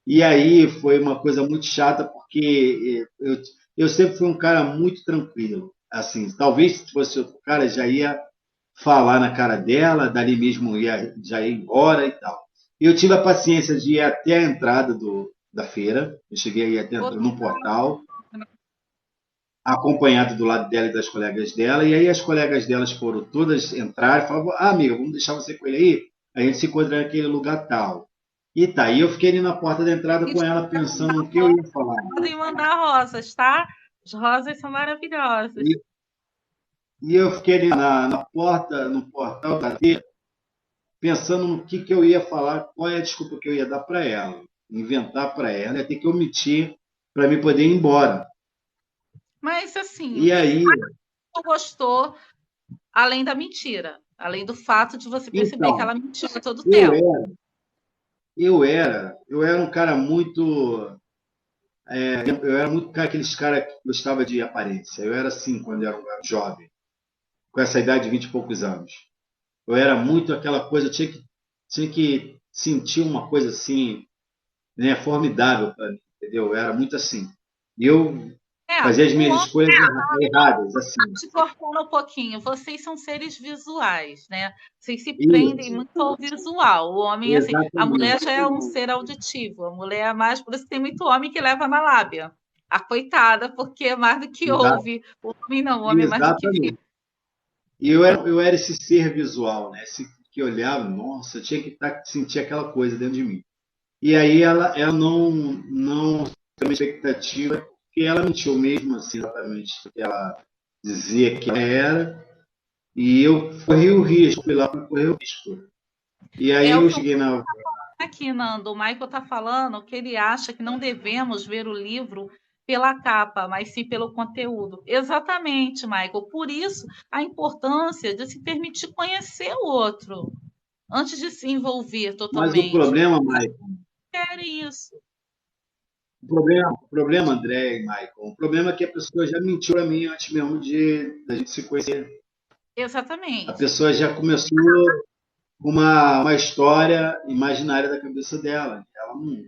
E aí foi uma coisa muito chata, porque eu sempre fui um cara muito tranquilo. Assim, talvez se fosse outro cara, já ia falar na cara dela, dali mesmo já ia embora e tal. Eu tive a paciência de ir até a entrada da feira, eu cheguei aí até outro no portal, acompanhado do lado dela e das colegas dela, e aí as colegas delas foram todas entrar e falavam, amiga, vamos deixar você com ele aí? A gente se encontra naquele lugar tal. E tá, e eu fiquei ali na porta da entrada com ela pensando no que eu ia falar. podem mandar rosas, tá? As rosas são maravilhosas. E, e eu fiquei ali na porta, no portal da feira, pensando no que eu ia falar, qual é a desculpa que eu ia dar para ela, inventar para ela, ia ter que omitir para me poder ir embora. Mas, assim, o E que aí, tu gostou, além da mentira? Além do fato de você perceber que então, ela mentiu todo o eu tempo. era, eu era um cara muito, eu era muito aqueles cara que gostava de aparência. Eu era assim quando eu era jovem, com essa idade de 20 e poucos anos. Eu era muito aquela coisa, eu tinha que sentir uma coisa assim, né, formidável para mim, entendeu? Eu era muito assim. E eu É, fazia as o minhas homem escolhas erradas, assim. te cortando um pouquinho. Vocês são seres visuais, né? Vocês se prendem Isso, muito ao visual. O homem, assim, a mulher exatamente, já é um ser auditivo. A mulher é mais, por isso que tem muito homem que leva na lábia. A coitada, porque é mais do que exa- ouve. O homem não, o homem é mais do que vê. exatamente. E eu era esse ser visual, né? Esse que olhava, nossa, eu tinha que sentir aquela coisa dentro de mim. E aí ela não tem uma expectativa, porque ela mentiu mesmo, assim, exatamente, o que ela dizia que ela era, e eu corri o risco, fui lá para correr o risco. E É aí o eu que eu cheguei na. aqui, Nando, o Michael está falando que ele acha que não devemos ver o livro pela capa, mas sim pelo conteúdo. Exatamente, Michael. Por isso, a importância de se permitir conhecer o outro antes de se envolver Mas o totalmente. problema, Maicon, Quer isso. o problema, André e Maicon, o problema é que a pessoa já mentiu para mim antes mesmo de da gente se conhecer. A Exatamente. pessoa já começou uma história imaginária da cabeça dela. Ela não,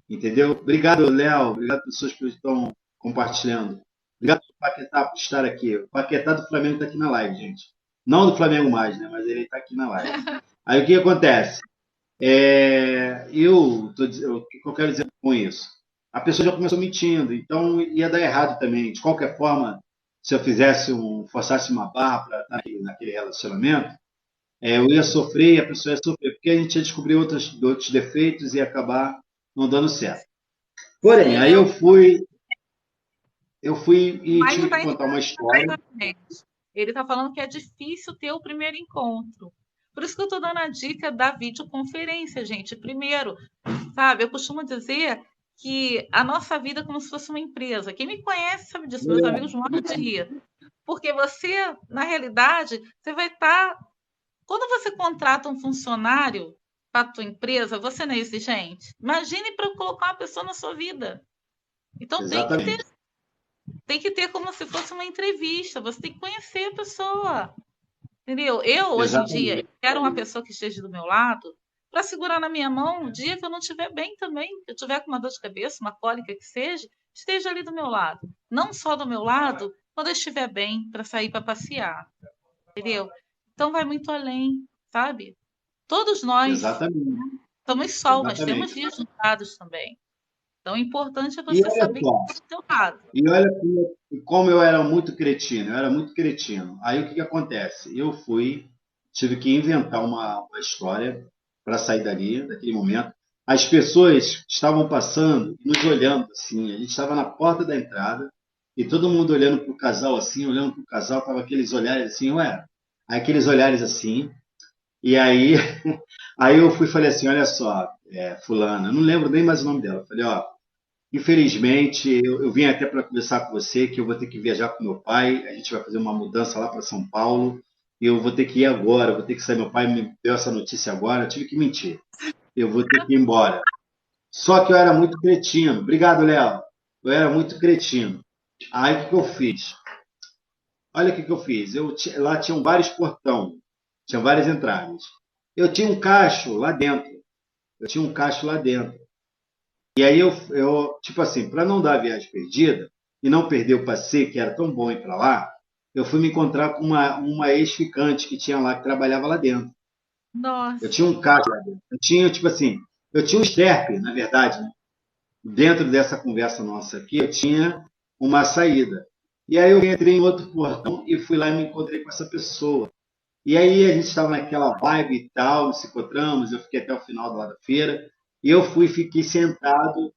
entendeu? Obrigado, Léo. Obrigado, pessoas que estão compartilhando. Obrigado, Paquetá, por estar aqui. O Paquetá do Flamengo está aqui na live, gente. Não do Flamengo mais, né? Mas ele está aqui na live. Aí o que acontece? O que eu quero dizer com isso? A pessoa já começou mentindo, então ia dar errado também. De qualquer forma, se eu forçasse uma barra para estar naquele relacionamento, eu ia sofrer e a pessoa ia sofrer, porque a gente ia descobrir outros defeitos e ia acabar não dando certo. Porém, Sim, aí eu fui o e Michael tive que está contar uma história. exatamente. Ele está falando que é difícil ter o primeiro encontro. Por isso que eu estou dando a dica da videoconferência, gente. Primeiro, sabe, eu costumo dizer que a nossa vida é como se fosse uma empresa. Quem me conhece sabe disso, meus amigos moram de rir. Porque você, na realidade, você vai estar. Quando você contrata um funcionário para a tua empresa, você não é exigente? Imagine para colocar uma pessoa na sua vida. Então Exatamente. tem que ter como se fosse uma entrevista. Você tem que conhecer a pessoa. Entendeu? Eu, hoje em dia, eu exatamente, quero uma pessoa que esteja do meu lado para segurar na minha mão o dia que eu não estiver bem também, que eu tiver com uma dor de cabeça, uma cólica que seja, esteja ali do meu lado. Não só do meu lado, quando eu estiver bem para sair para passear, entendeu? Então vai muito além, sabe? Todos nós exatamente, somos sol, mas temos exatamente. dias nublados também. Então, o importante é E você olha saber que só, está do seu lado. e olha como eu era muito cretino, eu era muito cretino. Aí o que que acontece? Eu fui, tive que inventar uma história para sair dali, daquele momento. As pessoas estavam passando e nos olhando assim, a gente estava na porta da entrada e todo mundo olhando para o casal assim, olhando para o casal, tava aqueles olhares assim, ué, aí aqueles olhares assim. E aí, aí eu fui e falei assim, olha só, fulana, eu não lembro nem mais o nome dela. Eu falei, ó, infelizmente, eu vim até para conversar com você que eu vou ter que viajar com meu pai. A gente vai fazer uma mudança lá para São Paulo. E eu vou ter que ir agora, eu vou ter que sair. Meu pai me deu essa notícia agora. Eu tive que mentir. Eu vou ter que ir embora. Só que eu era muito cretino. Obrigado, Léo. Eu era muito cretino. Aí o que que eu fiz? Olha o que que eu fiz. Lá tinham vários portão, tinha várias entradas. Eu tinha um cacho lá dentro. Eu tinha um cacho lá dentro. E aí tipo assim, para não dar a viagem perdida e não perder o passeio, que era tão bom ir para lá, eu fui me encontrar com uma ex-ficante que tinha lá, que trabalhava lá dentro. Eu Nossa, tinha um carro lá dentro. Eu tinha, tipo assim, eu tinha um Sterp, na verdade, né? Dentro dessa conversa nossa aqui, eu tinha uma saída. E aí eu entrei em outro portão e fui lá e me encontrei com essa pessoa. E aí a gente estava naquela vibe e tal, nos encontramos, eu fiquei até o final da feira. E eu fui, fiquei sentado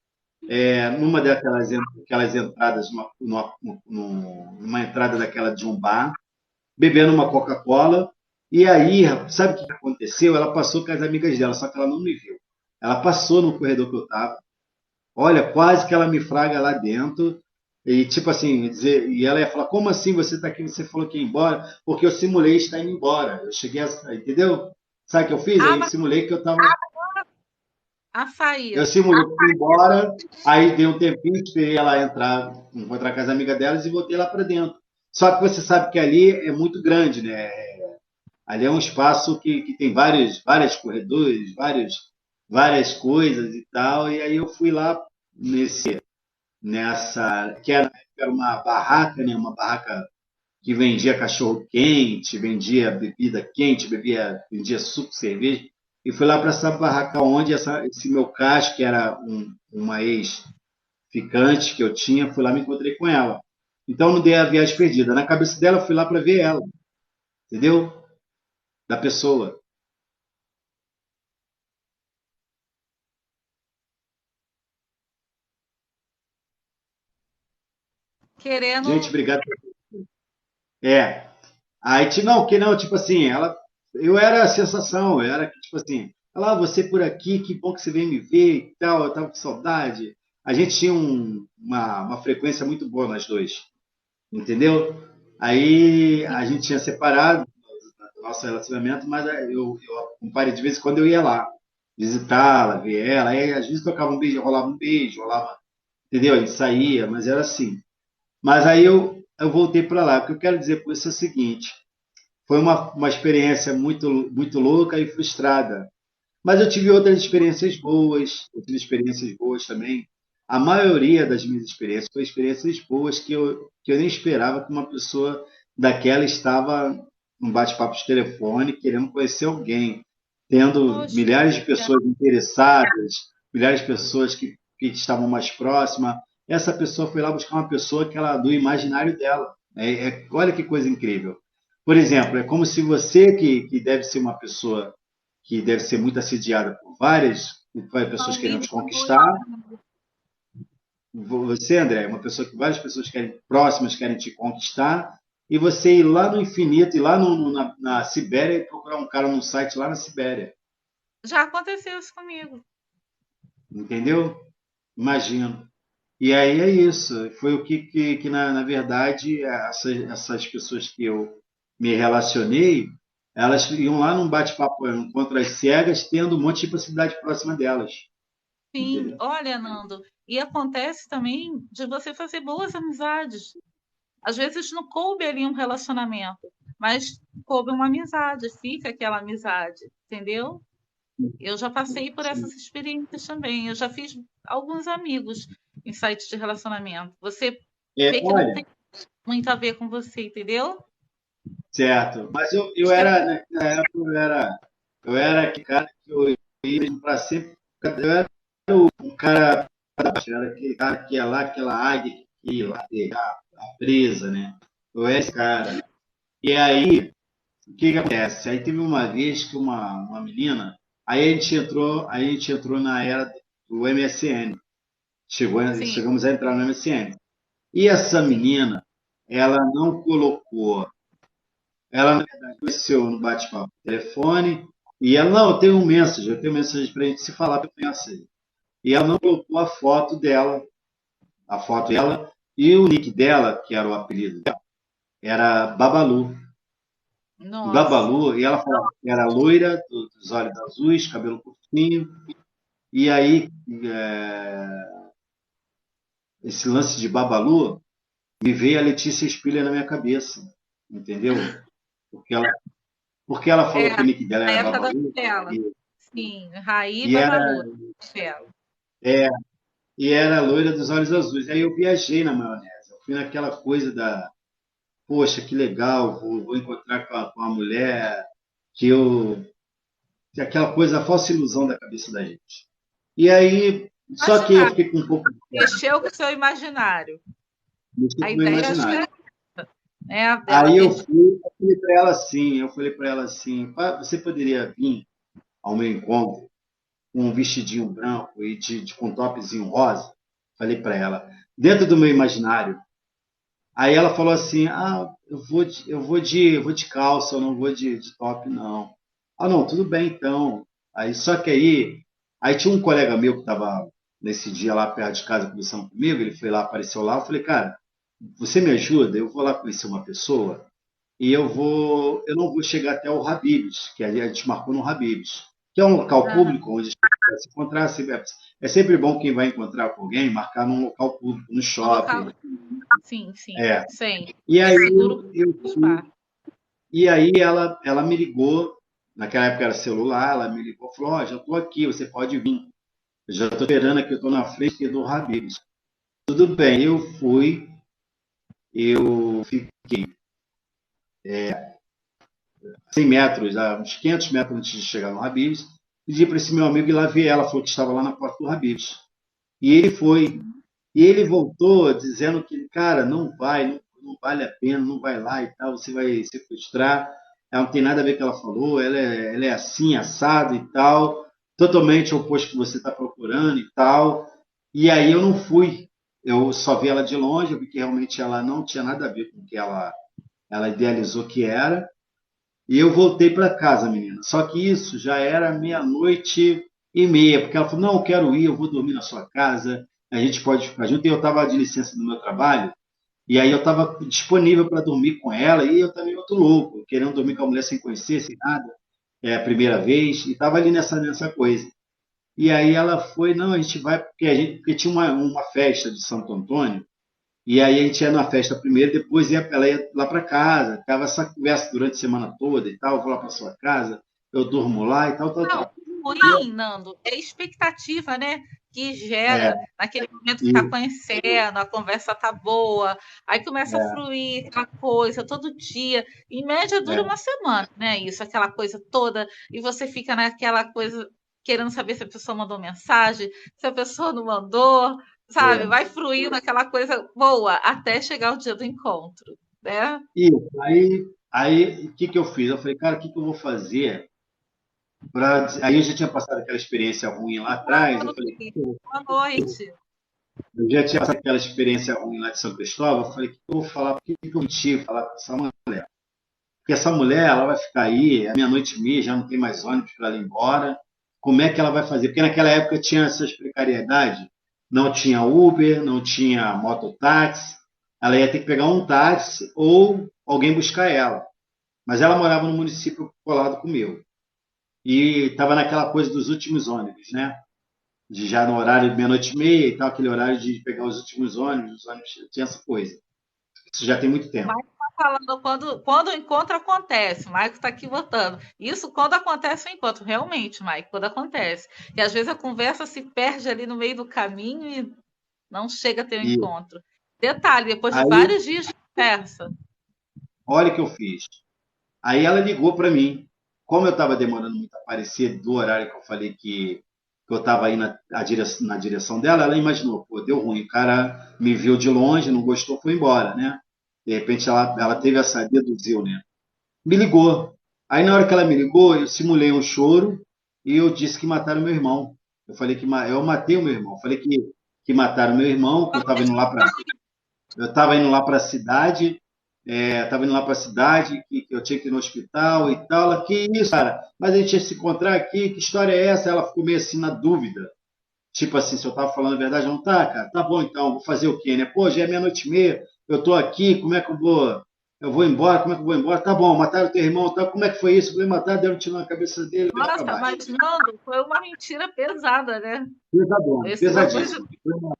numa aquelas entradas, numa entrada daquela de um bar, bebendo uma Coca-Cola. E aí, sabe o que aconteceu? Ela passou com as amigas dela, só que ela não me viu. Ela passou no corredor que eu estava. Olha, quase que ela me fraga lá dentro. E tipo assim, e ela ia falar: Como assim você está aqui? Você falou que ia embora? Porque eu simulei estar indo embora. Eu cheguei entendeu? Sabe o que eu fiz? a, Aí simulei que eu estava. a Eu sair. simulei que fui embora, aí dei um tempinho, esperei ela entrar, encontrar com as amigas delas e voltei lá para dentro. Só que você sabe que ali é muito grande, né? Ali é um espaço que tem vários corredores, várias coisas e tal. E aí eu fui lá que era uma barraca, né? Uma barraca que vendia cachorro quente, vendia bebida quente, vendia suco, cerveja. E fui lá para essa barraca onde esse meu caixa, que era uma ex-ficante que eu tinha, fui lá e me encontrei com ela. Então não dei a viagem perdida. Na cabeça dela, eu fui lá para ver ela, entendeu? Da pessoa. Gente, Querendo. obrigado. É. Aí, não, que não, tipo assim, eu era a sensação, eu era tipo assim, olha lá, você por aqui, que bom que você veio me ver e tal, eu tava com saudade. A gente tinha uma frequência muito boa nós dois, entendeu? Aí a gente tinha separado do nosso relacionamento, mas comparei de vez em quando eu ia lá visitá-la, ver ela, aí às vezes tocava um beijo, rolava, entendeu? A gente saía, mas era assim. Mas aí eu voltei para lá. O que eu quero dizer com isso é o seguinte: foi uma experiência muito louca e frustrada. Mas eu tive outras experiências boas, eu tive experiências boas também. A maioria das minhas experiências foi experiências boas que eu nem esperava que uma pessoa daquela estava num bate-papo de telefone, querendo conhecer alguém, tendo Poxa, milhares de pessoas interessadas, milhares de pessoas que estavam mais próximas. Essa pessoa foi lá buscar uma pessoa que ela do imaginário dela. Olha que coisa incrível. Por exemplo, é como se você, que deve ser uma pessoa que deve ser muito assediada por várias pessoas não querendo ligue te com luz. conquistar. Você, André, é uma pessoa que várias pessoas próximas querem te conquistar, e você ir lá no infinito, ir lá na Sibéria e procurar um cara num site lá na Sibéria. Já aconteceu isso comigo. Entendeu? Imagino. E aí é isso. Foi o que na verdade, essas pessoas que eu me relacionei, elas iam lá num bate-papo contra as cegas, tendo um monte de possibilidade próxima delas. Sim, Entendeu? olha, Nando, e acontece também de você fazer boas amizades. Às vezes não coube ali um relacionamento, mas coube uma amizade, fica aquela amizade, entendeu? Eu já passei por Sim. essas experiências também. Eu já fiz alguns amigos em sites de relacionamento. Você vê que não Olha, tem muito a ver com você, entendeu? certo. Mas eu Isso é era, né, na época, eu era aquele cara que eu ia para sempre. Eu era um cara, era aquele cara que ia lá, aquela águia que ia lá pegar a presa, né? Eu era esse cara. E aí, o que que acontece? Aí teve uma vez que uma menina, aí a gente entrou na era do MSN. sim. Chegamos a entrar no MSN. E essa Sim. menina, ela não colocou, ela na verdade conheceu no bate-papo no telefone, e ela, não, eu tenho um mensagem para a gente se falar pelo mensagem. E ela não colocou a foto dela, e o nick dela, que era o apelido dela, era Babalu. Nossa. Babalu, e ela falava que era loira, dos olhos azuis, cabelo curtinho, e aí esse lance de Babalu me veio a Letícia Spiller na minha cabeça, entendeu? Porque ela, porque ela É, falou que o nick dela na era época da Babalu, novela. e, Sim, Raí e era, Babalu, novela. é, e era loira dos olhos azuis. Aí eu viajei na maionese, eu fui naquela coisa da, poxa, que legal, vou encontrar com a mulher que eu. Que é aquela coisa, a falsa ilusão da cabeça da gente. E aí, só que eu Imaginário, fiquei com um pouco de mexeu com o seu imaginário. mexer A com o meu ideia, acho que imaginário. é né, dela Aí ter. eu falei para ela assim, você poderia vir ao meu encontro com um vestidinho branco e com um topzinho rosa? Falei para ela, dentro do meu imaginário. Aí ela falou assim, eu vou de calça, eu não vou de top, não. Ah, não, tudo bem então. Aí, só que aí tinha um colega meu que estava nesse dia lá perto de casa conversando comigo, ele foi lá, apareceu lá, eu falei, cara, você me ajuda? Eu vou lá conhecer uma pessoa e eu não vou chegar até o Habib's, que a gente marcou no Habib's, que é um local Aham. público onde a gente vai se encontrar. É sempre bom quem vai encontrar com alguém, marcar num local público, no No local. shopping. Sim, sim. É. Sem. E É aí seguro eu para os fui, parques. e aí ela me ligou, naquela época era celular, ela me ligou e falou, ó, já estou aqui, você pode vir. Eu já estou esperando aqui, eu estou na frente do Habib's. Tudo bem, eu fui, eu fiquei 100 metros, uns 500 metros antes de chegar no Habib's, pedi para esse meu amigo ir lá ver ela, falou que estava lá na porta do Habib's. E ele foi, e ele voltou dizendo que, cara, não vai, não vale a pena, não vai lá e tal, você vai se frustrar. Ela não tem nada a ver com o que ela falou, ela é assim, assado e tal, totalmente o oposto que você está procurando e tal. E aí eu não fui, eu só vi ela de longe, eu vi que realmente ela não tinha nada a ver com o que ela idealizou que era. E eu voltei para casa, menina. Só que isso já era meia-noite e meia, porque ela falou: não, eu quero ir, eu vou dormir na sua casa, a gente pode ficar junto. E eu estava de licença do meu trabalho, e aí eu estava disponível para dormir com ela, e eu também muito louco, querendo dormir com a mulher sem conhecer, sem nada, é a primeira vez, e estava ali nessa coisa. E aí ela foi: não, a gente vai, porque tinha uma festa de Santo Antônio, e aí a gente ia na festa primeiro, depois ela ia lá para casa, tava essa conversa durante a semana toda e tal, vou lá para sua casa, eu durmo lá e tal, tal, Não, tal. ruim, Nando, é expectativa, né? Que É, gera naquele momento que e, está conhecendo, a conversa tá boa, aí começa a é, fluir aquela coisa todo dia. Em média dura é, uma semana, né? Isso, aquela coisa toda, e você fica naquela coisa querendo saber se a pessoa mandou mensagem, se a pessoa não mandou, sabe? é. Vai fluindo aquela coisa boa até chegar o dia do encontro, né? E aí o que que eu fiz? Eu falei, cara, o que que eu vou fazer para. Aí eu já tinha passado aquela experiência ruim lá atrás, eu falei, Boa noite. eu já tinha passado aquela experiência ruim lá de São Cristóvão, eu falei, o que que eu vou falar, o que que eu menti falar com essa mulher? Porque essa mulher, ela vai ficar aí, é meia-noite e meia, já não tem mais ônibus para ela ir embora. Como é que ela vai fazer? Porque naquela época tinha essas precariedades, não tinha Uber, não tinha mototáxi, ela ia ter que pegar um táxi ou alguém buscar ela. Mas ela morava no município colado com o meu. E estava naquela coisa dos últimos ônibus, né? De já no horário de meia-noite e meia e tal, aquele horário de pegar os últimos ônibus tinha essa coisa. Isso já tem muito tempo. falando quando o encontro acontece. O Maico está aqui votando. Isso quando acontece o encontro, realmente, Maico, quando acontece. E às vezes a conversa se perde ali no meio do caminho e não chega a ter um E encontro. Detalhe, depois de aí, vários dias de conversa. olha o que eu fiz. Aí ela ligou para mim. Como eu estava demorando muito a aparecer do horário que eu falei que eu estava aí na direção dela, ela imaginou, pô, deu ruim. O cara me viu de longe, não gostou, foi embora, né? De repente ela teve essa, deduziu, né? Me ligou. Aí na hora que ela me ligou, eu simulei um choro e eu disse que mataram meu irmão. Eu falei que eu matei o meu irmão. Eu falei que mataram meu irmão, que eu estava indo lá para a cidade, estava indo lá para a cidade, que eu tinha que ir no hospital e tal. Ela, que isso, cara? Mas a gente ia se encontrar aqui, que história é essa? Ela ficou meio assim na dúvida. Tipo assim, se eu estava falando a verdade, não tá, cara? Tá bom então, vou fazer o quê, né? Pô, já é meia-noite e meia, eu tô aqui, como é que eu vou? Eu vou embora, como é que eu vou embora? Tá bom, mataram o teu irmão, tá? Como é que foi isso? Eu falei, mataram, deram um tiro na cabeça dele, e para Nossa, baixo. mas Nando, foi uma mentira pesada, né? Pesadão, Esse bagulho de... pesadíssimo.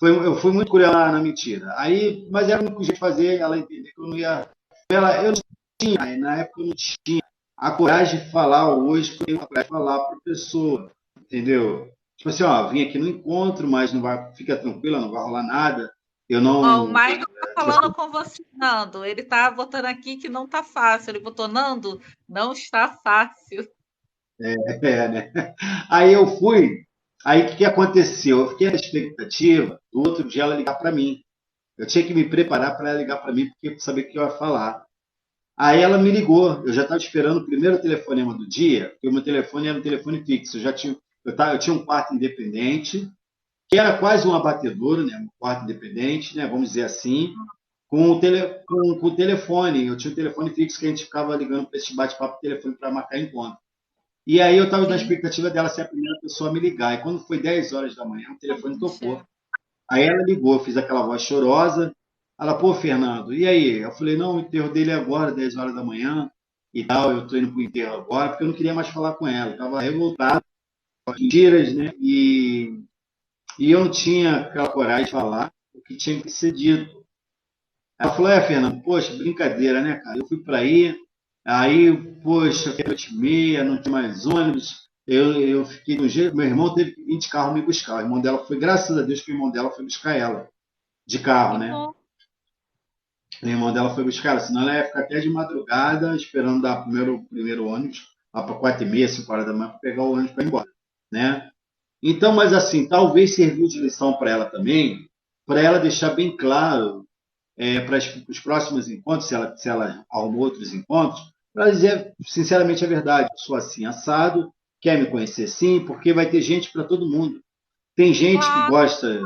Eu fui muito cruel na mentira. Aí, mas era o único jeito de fazer ela entender que eu não ia. Eu não tinha, na época eu não tinha a coragem de falar hoje, porque eu tenho a coragem de falar para a pessoa, entendeu? Tipo assim, ó, vim aqui no encontro, mas não vai, fica tranquila, não vai rolar nada. Eu Ó, o não. Michael tá falando com você, Nando. Ele tá botando aqui que não tá fácil. Ele botou, Nando, não está fácil. É, né? Aí eu fui. Aí o que aconteceu? Eu fiquei na expectativa do outro dia ela ligar para mim. Eu tinha que me preparar para ela ligar para mim, porque eu sabia o que eu ia falar. Aí ela me ligou. Eu já estava esperando o primeiro telefonema do dia, porque o meu telefone era um telefone fixo. Eu tinha um quarto independente, que era quase um abatedouro, né? Um quarto independente, né? Vamos dizer assim, com o telefone. Eu tinha um telefone fixo que a gente ficava ligando para esse bate-papo telefone para marcar encontro. E aí eu estava na Sim, expectativa dela ser a primeira pessoa a me ligar. E quando foi 10 horas da manhã, o telefone tocou. gente. Aí ela ligou, eu fiz aquela voz chorosa. Ela, pô, Fernando, e aí? Eu falei, não, o enterro dele é agora, 10 horas da manhã e tal. Eu tô indo pro enterro agora, porque eu não queria mais falar com ela. Eu tava revoltado, com as mentiras, né? E eu não tinha aquela coragem de falar o que tinha que ser dito. Ela falou, Fernando, poxa, brincadeira, né, cara? Eu fui para aí, poxa, que noite e meia, não tinha mais ônibus. Eu fiquei do jeito. Meu irmão teve que vir de carro me buscar. O irmão dela foi, graças a Deus, que o irmão dela foi buscar ela de carro, Que né? bom. O irmão dela foi buscar ela, senão ela ia ficar até de madrugada esperando dar o primeiro ônibus, lá para 4h30, 5 horas da manhã, para pegar o ônibus para ir embora, né? Então, mas assim, talvez serviu de lição para ela também, para ela deixar bem claro para os próximos encontros, se ela arrumou outros encontros, para dizer sinceramente a verdade. Eu sou assim, assado, quer me conhecer sim, porque vai ter gente para todo mundo. Tem gente que Claro, gosta,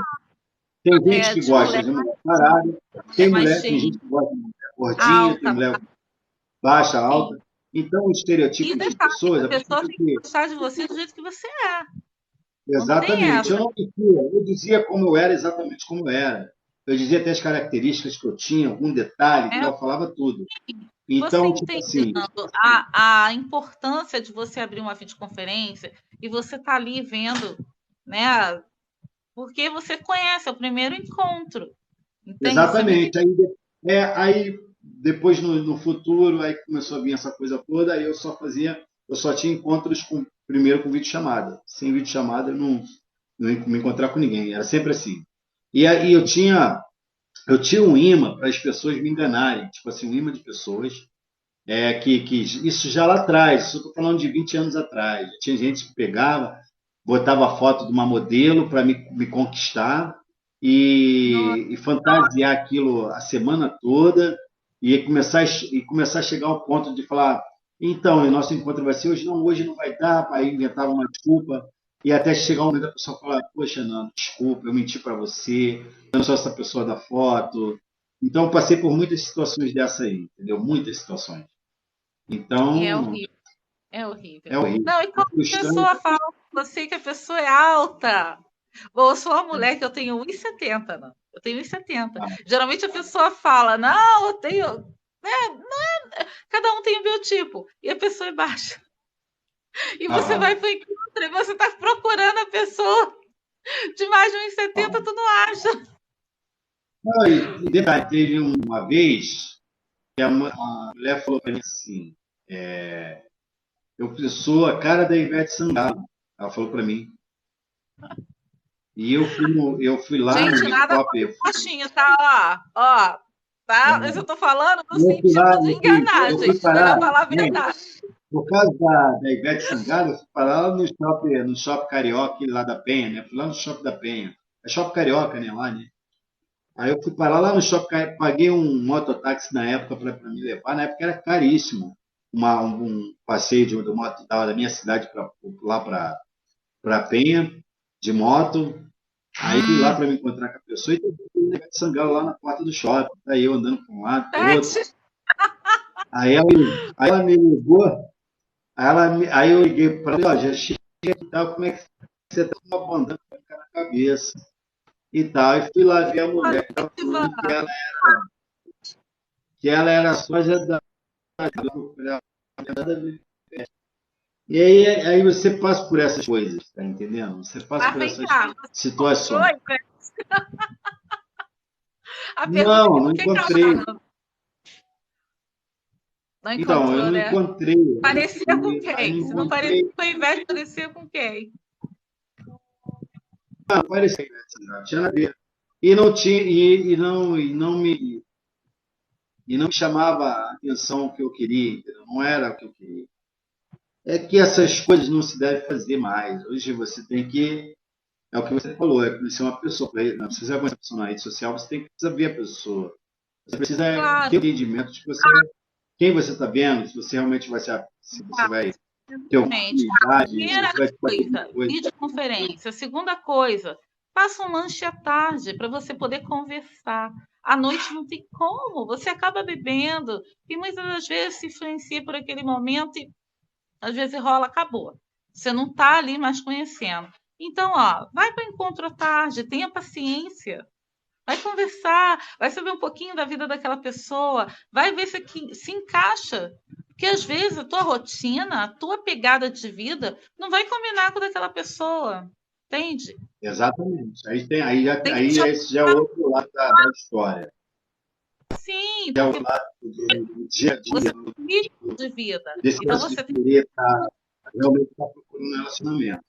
tem gente que de gosta mulher de mulher parada, é tem mais mulher, tem gente gente que gosta de mulher gordinha, tem alta, mulher baixa, alta. sim. Então, o E estereotipo de detalhe, pessoas, a a pessoa pessoa tem tem que que. gostar de você do jeito que você é. Não tem Exatamente. Eu essa. não mentia, eu dizia como eu era, exatamente como eu era. Eu dizia até as características que eu tinha, algum detalhe, e Né? tal, eu falava tudo. Você Então, tipo entende, assim, Nando, a importância de você abrir uma videoconferência e você tá ali vendo, né? Porque você conhece, é o primeiro encontro. Entende? Isso é muito exatamente. Aí depois no futuro, aí começou a vir essa coisa toda, aí eu só tinha encontros primeiro com videochamada. Sem videochamada, eu não ia me encontrar com ninguém. Era sempre assim. E aí eu tinha um imã para as pessoas me enganarem, tipo assim, um imã de pessoas que isso já lá atrás, isso eu estou falando de 20 anos atrás. Tinha gente que pegava, botava a foto de uma modelo para me conquistar e fantasiar aquilo a semana toda e começar a chegar ao ponto de falar, então, o nosso encontro vai ser hoje não vai dar, aí inventava uma desculpa e até chegar um momento da pessoa falar, poxa, não, desculpa, eu menti para você, eu não sou essa pessoa da foto. Então, eu passei por muitas situações dessa aí, entendeu? Muitas situações. e é Então, horrível, é horrível. é horrível. Não, e É quando a frustrante. pessoa fala com você que a pessoa é alta, bom, eu sou uma mulher que eu tenho 1,70, não. Eu tenho 1,70. Ah, Geralmente a pessoa fala, não, eu tenho. Cada um tem o biotipo. E a pessoa é baixa. E você vai aham, pro encontro e você tá procurando a pessoa de mais de 1,70, aham. tu não acha. Não, e detalhe, teve uma vez, a mulher falou para mim assim, eu sou a cara da Ivete Sangalo. Ela falou para mim. E eu fui lá no Gente, nada shopping. baixinho, tá? Ó, tá? Mas eu tô falando no Eu fui lá, sentido de enganar, eu fui gente. parar, Melhor falar a gente, verdade. por causa da Ivete Sangalo, eu fui parar lá no shopping Carioca, lá da Penha, né? Fui lá no shopping da Penha. É shopping Carioca, né? Lá, né? Aí eu fui parar lá no shopping Carioca, paguei um mototáxi na época para me levar. Na época era caríssimo. Um passeio de moto da minha cidade lá para Penha, de moto. Aí fui lá para me encontrar com a pessoa e tem um negócio de Sangalo lá na porta do shopping. Aí eu andando para um lado, para o outro. Pet. Aí ela me ligou, aí eu liguei para ela, ó, já cheguei e tal, como é que você está com uma bandana na cabeça e tal. E fui lá ver a mulher que estava falando que ela era sósia da. E aí você passa por essas coisas, tá entendendo? Você passa Mas por vem essas cá, você encontrou, situações. Ivete? A pergunta é Não, que não por que que ela encontrei. não Então, eu encontrou, não né? encontrei. Parecia com Aí quem? não Se não parecia encontrei. com a Ivete, parecia com quem? Não, apareceu, né? Tinha nada a ver. E não tinha, e não me chamava a atenção o que eu queria, entendeu? Não era o que eu queria. É que essas coisas não se devem fazer mais. Hoje você tem que, é o que você falou, é conhecer uma pessoa. Não precisa conhecer a pessoa na rede social, você tem que precisar ver a pessoa. Você precisa ter o Claro, entendimento de quem você está vendo, se você realmente se você vai ter alguma exatamente. afinidade, se Primeira você vai ter alguma coisa, coisa. videoconferência. Segunda coisa, faça um lanche à tarde para você poder conversar. À noite não tem como, você acaba bebendo e muitas das vezes se influencia por aquele momento e às vezes rola, acabou. Você não está ali mais conhecendo. Então, ó, vai para o encontro à tarde, tenha paciência. Vai conversar, vai saber um pouquinho da vida daquela pessoa, vai ver se encaixa. Porque às vezes a tua rotina, a tua pegada de vida não vai combinar com a daquela pessoa. Entende? Exatamente. Tem que Aí te esse já é outro lado da história. sim, Já é o porque lado do dia a você dia, tem um ritmo de vida. desse Então lance de você tem querer realmente estar procurando um relacionamento.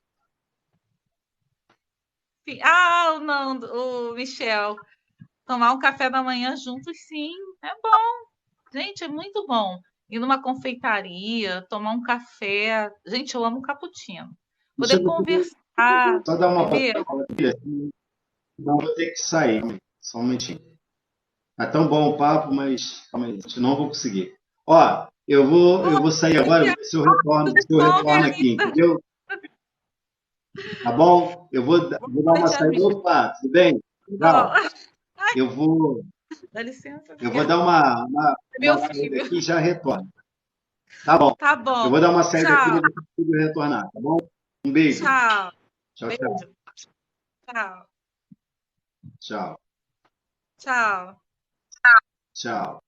que. Ah, não, o Michel. Tomar um café da manhã juntos, sim. É bom. Gente, é muito bom. Ir numa confeitaria, tomar um café. Gente, eu amo cappuccino. Deixa Poder eu conversar, só dar uma entendeu? passadinha, não vou ter que sair, só um momentinho. Tá tão bom o papo, mas calma aí, não vou conseguir. Ó, eu vou sair agora, vou ver se eu Bom, minha retorno aqui, linda. entendeu? Tá bom? Vou dar uma Noite, saída. amiga. Opa, tudo bem? Ó, Legal. Eu vou, dá licença, eu vou amiga. dar Meu uma saída filho. aqui e já retorno. Tá bom. Tá Eu bom. vou dar uma saída aqui e Tchau. vou ver se eu consigo retornar, tá bom? Um beijo. Tchau. Tchau, tchau. Beijo. Tchau. Tchau. Tchau. Tchau.